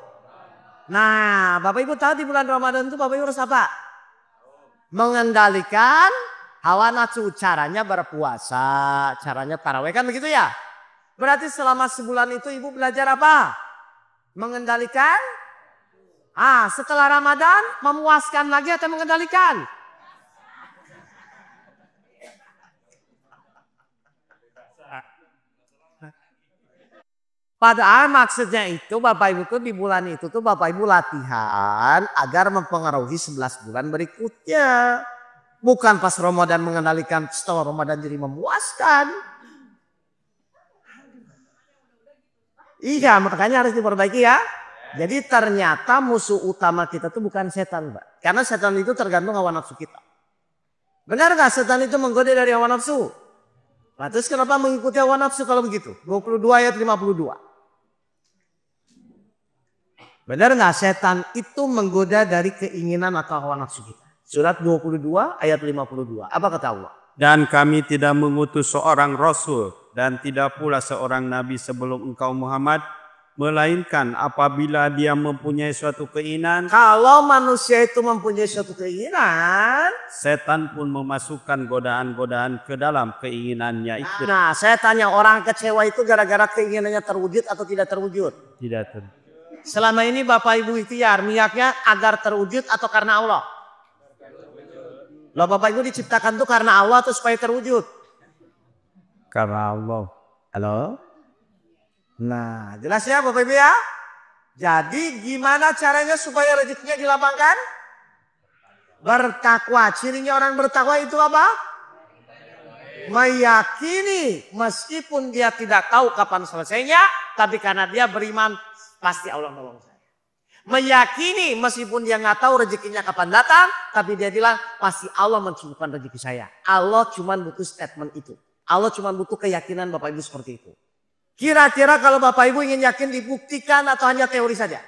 Nah, Bapak Ibu tahu di bulan Ramadan itu Bapak Ibu harus apa? Mengendalikan hawa nafsu. Caranya berpuasa, caranya tarawih, kan begitu ya? Berarti selama sebulan itu Ibu belajar apa? Mengendalikan. Setelah Ramadan memuaskan lagi atau mengendalikan? Padahal maksudnya itu Bapak Ibu tuh di bulan itu tuh Bapak Ibu latihan agar mempengaruhi 11 bulan berikutnya. Bukan pas Ramadan mengendalikan, setelah Ramadan jadi memuaskan. Iya, makanya harus diperbaiki ya. Jadi ternyata musuh utama kita tuh bukan setan, Mbak. Karena setan itu tergantung hawa nafsu kita. Benar gak setan itu menggoda dari hawa nafsu? Nah, terus kenapa mengikuti hawa nafsu kalau begitu? 22 ayat 52. Benar gak setan itu menggoda dari keinginan atau hawa nafsu kita? Surat 22 ayat 52. Apa kata Allah? Dan kami tidak mengutus seorang rasul dan tidak pula seorang nabi sebelum engkau Muhammad, melainkan apabila dia mempunyai suatu keinginan. Kalau manusia itu mempunyai suatu keinginan, setan pun memasukkan godaan-godaan ke dalam keinginannya itu. Nah, saya tanya, orang kecewa itu gara-gara keinginannya terwujud atau tidak terwujud? Tidak terwujud. Selama ini Bapak Ibu ikhtiar niatnya agar terwujud atau karena Allah? Loh, Bapak Ibu diciptakan itu karena Allah atau supaya terwujud? Karena Allah. Halo? Nah, jelas ya Bapak Ibu ya? Jadi gimana caranya supaya rezekinya dilapangkan? Bertakwa. Cirinya orang bertakwa itu apa? Meyakini meskipun dia tidak tahu kapan selesainya, tapi karena dia beriman pasti Allah nolong saya. Meyakini meskipun dia nggak tahu rezekinya kapan datang, tapi dia bilang pasti Allah mencukupkan rezeki saya. Allah cuma butuh statement itu. Allah cuma butuh keyakinan Bapak Ibu seperti itu. Kira-kira kalau Bapak Ibu ingin yakin dibuktikan atau hanya teori saja?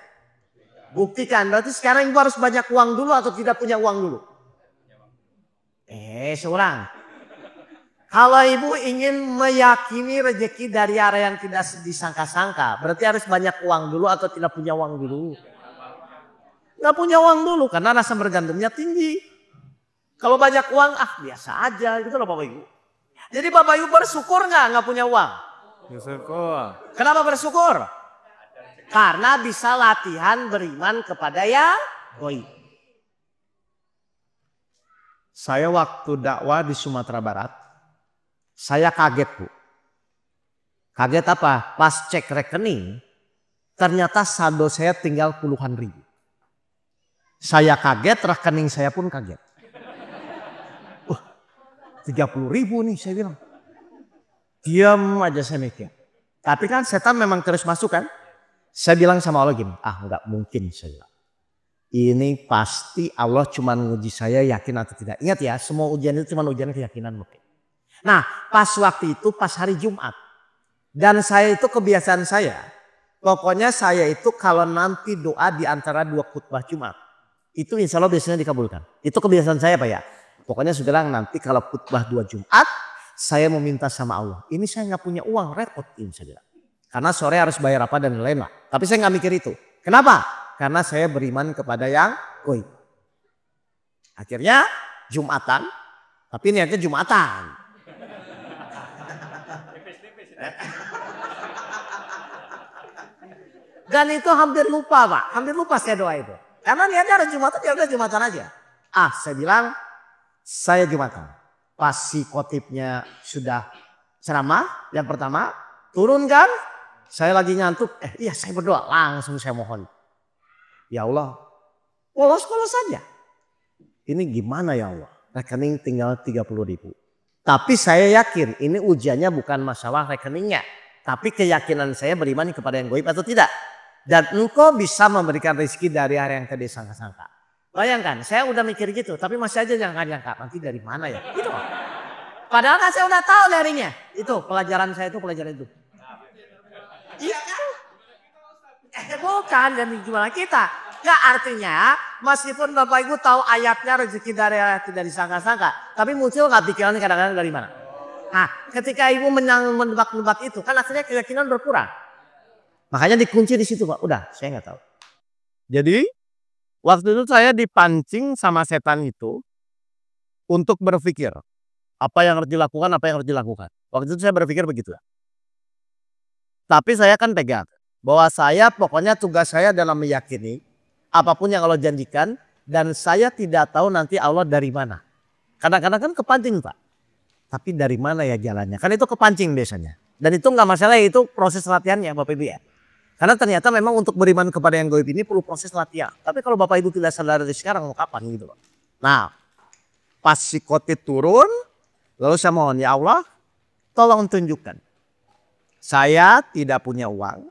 Buktikan. Berarti sekarang Ibu harus banyak uang dulu atau tidak punya uang dulu? Seorang. Kalau Ibu ingin meyakini rezeki dari arah yang tidak disangka-sangka, berarti harus banyak uang dulu atau tidak punya uang dulu? Nggak punya uang dulu karena rasa bergantungnya tinggi. Kalau banyak uang, biasa aja gitu loh Bapak Ibu. Jadi Bapak Ibu bersyukur nggak punya uang? Bersyukur. Kenapa bersyukur? Karena bisa latihan beriman kepada yang gaib. Saya waktu dakwah di Sumatera Barat, saya kaget Bu. Kaget apa? Pas cek rekening, ternyata saldo saya tinggal puluhan ribu. Saya kaget, rekening saya pun kaget. 30.000 nih saya bilang. Diam aja saya mikir. Tapi kan setan memang terus masuk kan. Saya bilang sama Allah gini, nggak mungkin saya bilang. Ini pasti Allah cuma nguji saya yakin atau tidak. Ingat ya, semua ujian itu cuma ujian keyakinan mungkin. Nah, pas waktu itu pas hari Jumat. Dan saya itu kebiasaan saya. Pokoknya saya itu kalau nanti doa di antara 2 khutbah Jumat. Itu insya Allah biasanya dikabulkan. Itu kebiasaan saya Pak ya. Pokoknya saya bilang nanti kalau khutbah 2 Jumat. Saya meminta sama Allah. Ini saya nggak punya uang, repot ini saya bilang. Karena sore harus bayar apa dan lain-lain lah. Tapi saya nggak mikir itu. Kenapa? Karena saya beriman kepada yang gaib. Akhirnya Jumatan. Tapi niatnya Jumatan. Dan itu hampir lupa Pak. Hampir lupa saya doa itu. Karena niatnya ada Jumatan, ya udah Jumatan aja. Saya bilang saya Jumatan. Pas si khotibnya sudah ceramah yang pertama, turun kan? Saya lagi ngantuk, iya saya berdoa, langsung saya mohon. Ya Allah, polos-polos saja. ini gimana ya Allah? Rekening tinggal 30.000. Tapi saya yakin ini ujiannya bukan masalah rekeningnya. Tapi keyakinan saya beriman kepada yang gaib atau tidak. Dan engkau bisa memberikan rezeki dari hari yang tidak disangka-sangka. Bayangkan, saya udah mikir gitu, tapi masih aja nyangka-nyangka. Nanti dari mana ya? Gitu. Padahal kan saya udah tahu darinya. Itu pelajaran saya itu pelajaran itu. Iya kan? Bukan dan gimana kita. Nggak, artinya meskipun Bapak Ibu tahu ayatnya rezeki dari yang tidak disangka-sangka. Tapi muncul nggak pikirannya kadang-kadang dari mana? Nah, ketika Ibu menebak-nebak itu kan akhirnya keyakinan berkurang. Makanya dikunci di situ Pak. Udah, saya nggak tahu. Jadi waktu itu saya dipancing sama setan itu untuk berpikir apa yang harus dilakukan, apa yang harus dilakukan. Waktu itu saya berpikir begitu. Tapi saya kan tegar bahwa saya pokoknya tugas saya dalam meyakini apapun yang Allah janjikan dan saya tidak tahu nanti Allah dari mana. Kadang-kadang kan kepancing Pak. Tapi dari mana ya jalannya? Kan itu kepancing biasanya. Dan itu nggak masalah, itu proses latihannya Bapak Ibu ya. Karena ternyata memang untuk beriman kepada yang gaib ini perlu proses latihan. Tapi kalau Bapak Ibu tidak sadar dari sekarang mau kapan gitu Pak. Nah, pas psikotit turun, lalu saya mohon ya Allah, tolong tunjukkan. Saya tidak punya uang,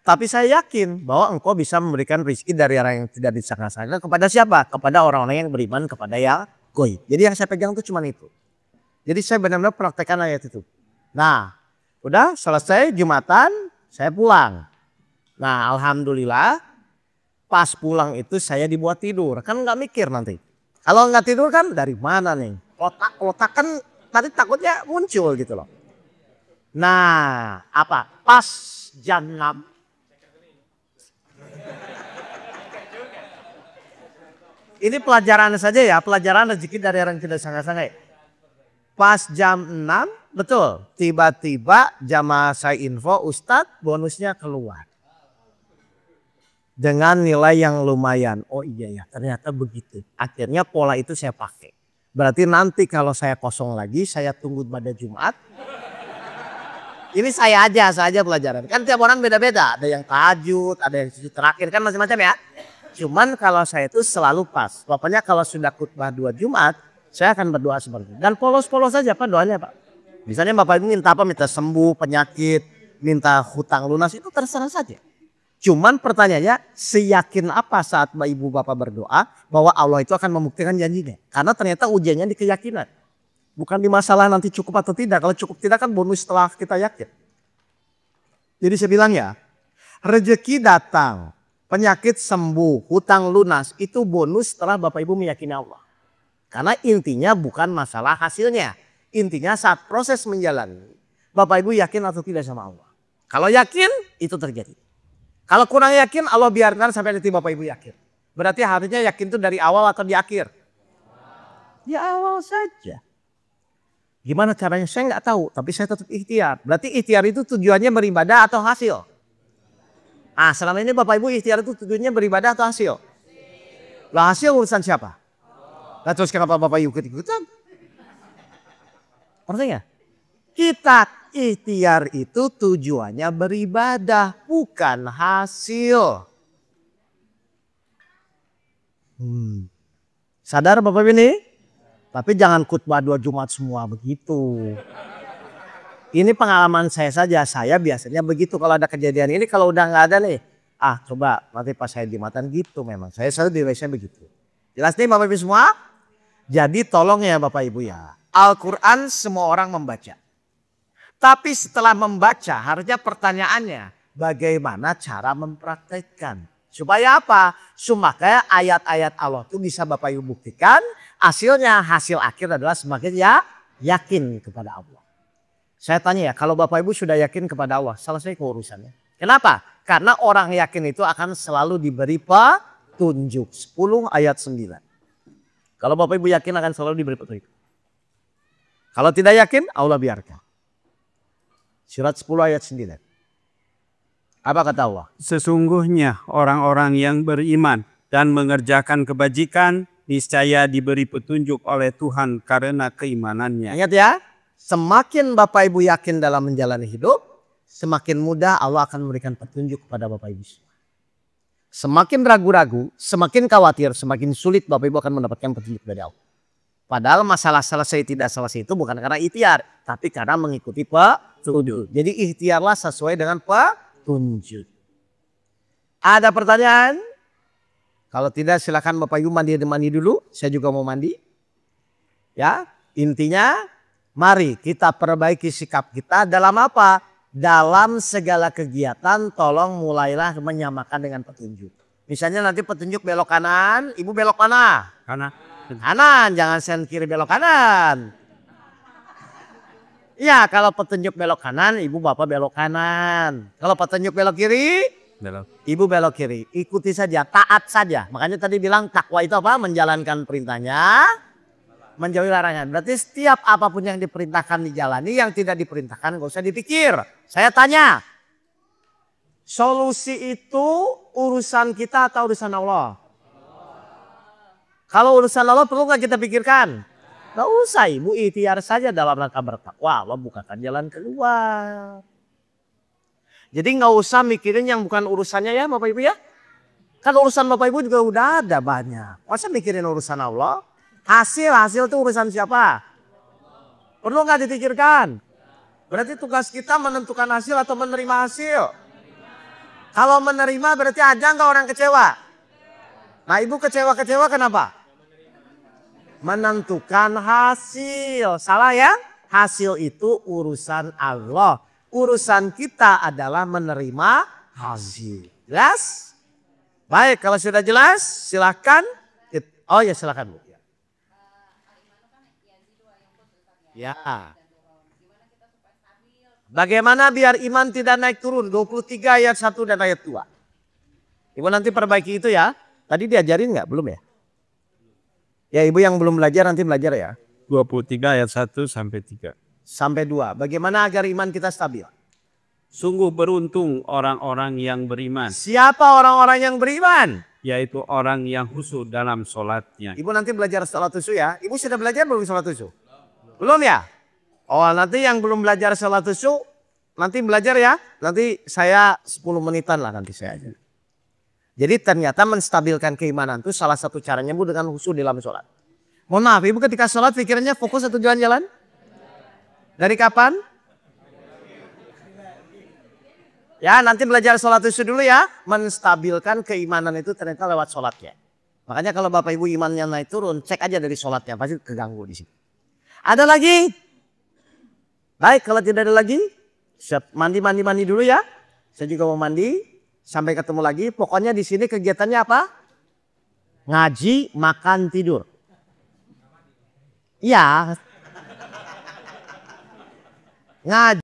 tapi saya yakin bahwa engkau bisa memberikan rezeki dari orang yang tidak disangka-sangka kepada siapa? Kepada orang-orang yang beriman kepada yang gaib. Jadi yang saya pegang itu cuma itu. Jadi saya benar-benar praktekkan ayat itu. Nah, udah selesai Jumatan, saya pulang. Nah, alhamdulillah pas pulang itu saya dibuat tidur. Kan nggak mikir nanti. Kalau nggak tidur kan dari mana nih? Otak kan tadi takutnya muncul gitu loh. Nah, apa? Pas jam 6. Ini pelajaran saja ya, pelajaran rezeki dari orang tidak sangka-sangka. Pas jam 6, betul. Tiba-tiba jamaah saya info, Ustadz bonusnya keluar. Dengan nilai yang lumayan. Oh iya ya, ternyata begitu. Akhirnya pola itu saya pakai. Berarti nanti kalau saya kosong lagi, saya tunggu pada Jumat. Ini saya aja pelajaran. Kan tiap orang beda-beda. Ada yang tahajud, ada yang sujud terakhir, kan macam-macam ya. Cuman kalau saya itu selalu pas. Pokoknya kalau sudah khutbah 2 Jumat, saya akan berdoa seperti itu. Dan polos-polos saja Pak doanya Pak. Misalnya Bapak Ibu minta apa? Minta sembuh penyakit, minta hutang lunas, itu terserah saja. Cuman pertanyaannya, seyakin apa saat ibu bapak berdoa bahwa Allah itu akan membuktikan janjinya? Karena ternyata ujiannya di keyakinan. Bukan di masalah nanti cukup atau tidak. Kalau cukup tidak kan bonus setelah kita yakin. Jadi saya bilang ya, rezeki datang, penyakit sembuh, hutang lunas, itu bonus setelah Bapak Ibu meyakini Allah. Karena intinya bukan masalah hasilnya. Intinya saat proses menjalani, Bapak Ibu yakin atau tidak sama Allah. Kalau yakin, itu terjadi. Kalau kurang yakin, Allah biarkan sampai nanti Bapak Ibu yakin. Berarti harusnya yakin itu dari awal atau di akhir? Di awal saja. Gimana caranya? Saya nggak tahu, tapi saya tetap ikhtiar. Berarti ikhtiar itu tujuannya beribadah atau hasil? Ah, selama ini Bapak Ibu ikhtiar itu tujuannya beribadah atau hasil? Lah hasil urusan siapa? Lah terus kenapa Bapak Ibu ikut-ikutan? Artinya, kita ikhtiar itu tujuannya beribadah, bukan hasil. Sadar Bapak ini? Tapi jangan khutbah 2 Jumat semua begitu. Ini pengalaman saya saja. Saya biasanya begitu kalau ada kejadian ini. Kalau udah nggak ada nih, coba nanti pas saya Jumatan gitu memang. Saya selalu biasanya begitu. Jelas nih Bapak Ibu semua? Jadi tolong ya Bapak Ibu ya. Al-Quran semua orang membaca. Tapi setelah membaca harusnya pertanyaannya bagaimana cara mempraktekkan. Supaya apa? Supaya ayat-ayat Allah itu bisa Bapak Ibu buktikan. Hasil akhir adalah semakin yakin kepada Allah. Saya tanya ya, kalau Bapak Ibu sudah yakin kepada Allah, selesai urusannya. Kenapa? Karena orang yakin itu akan selalu diberi petunjuk. 10 ayat 9. Kalau Bapak Ibu yakin akan selalu diberi petunjuk. Kalau tidak yakin, Allah biarkan. Surat 10 ayat 9. Apa kata Allah? Sesungguhnya orang-orang yang beriman dan mengerjakan kebajikan niscaya diberi petunjuk oleh Tuhan karena keimanannya. Ingat ya, semakin Bapak Ibu yakin dalam menjalani hidup, semakin mudah Allah akan memberikan petunjuk kepada Bapak Ibu. Semakin ragu-ragu, semakin khawatir, semakin sulit Bapak Ibu akan mendapatkan petunjuk dari Allah. Padahal masalah selesai tidak selesai itu bukan karena ikhtiar, tapi karena mengikuti petunjuk. Jadi ikhtiarlah sesuai dengan petunjuk. Ada pertanyaan? Kalau tidak silakan Bapak Ibu mandi dulu. Saya juga mau mandi. Ya, intinya mari kita perbaiki sikap kita dalam apa? Dalam segala kegiatan tolong mulailah menyamakan dengan petunjuk. Misalnya nanti petunjuk belok kanan, Ibu belok mana? Kanan, jangan sen kiri belok kanan. Ya, kalau petunjuk belok kanan, Ibu Bapak belok kanan. Kalau petunjuk belok kiri, Ibu belok kiri. Ikuti saja, taat saja. Makanya tadi bilang takwa itu apa? Menjalankan perintahnya, menjauhi larangan. Berarti setiap apapun yang diperintahkan dijalani, yang tidak diperintahkan gak usah dipikir. Saya tanya, solusi itu urusan kita atau urusan Allah? Kalau urusan Allah perlu gak kita pikirkan? Gak usah, Ibu ikhtiar saja dalam rangka bertakwa. Allah bukakan jalan keluar. Jadi gak usah mikirin yang bukan urusannya ya Bapak Ibu ya. Kan urusan Bapak Ibu juga udah ada banyak. Masa mikirin urusan Allah? Hasil itu urusan siapa? Perlu gak dipikirkan? Berarti tugas kita menentukan hasil atau menerima hasil? Kalau menerima berarti ada gak orang kecewa? Nah Ibu kecewa kenapa? Menentukan hasil. Salah ya? Hasil itu urusan Allah. Urusan kita adalah menerima hasil. Jelas? Baik, kalau sudah jelas silahkan. Oh ya silahkan Bu. Ya. Bagaimana biar iman tidak naik turun? 23 ayat 1 dan ayat 2. Ibu nanti perbaiki itu ya. Tadi diajarin nggak? Belum ya? Ya Ibu yang belum belajar nanti belajar ya. 23 ayat 1 sampai 3. Sampai 2. Bagaimana agar iman kita stabil? Sungguh beruntung orang-orang yang beriman. Siapa orang-orang yang beriman? Yaitu orang yang khusyuk dalam sholatnya. Ibu nanti belajar sholat khusyuk ya. Ibu sudah belajar belum sholat khusyuk? Belum ya? Oh nanti yang belum belajar sholat khusyuk nanti belajar ya. Nanti saya 10 menitan lah nanti saya aja. Jadi ternyata menstabilkan keimanan itu salah satu caranya Bu dengan khusyuk dalam sholat. Mohon maaf Ibu ketika sholat pikirannya fokus atau jalan-jalan? Dari kapan? Ya nanti belajar sholat khusyuk dulu ya. Menstabilkan keimanan itu ternyata lewat sholatnya. Makanya kalau Bapak Ibu imannya naik turun cek aja dari sholatnya. Pasti keganggu di sini. Ada lagi? Baik kalau tidak ada lagi. Mandi dulu ya. Saya juga mau mandi. Sampai ketemu lagi. Pokoknya di sini kegiatannya apa? Ngaji, makan, tidur. Iya. Ngaji.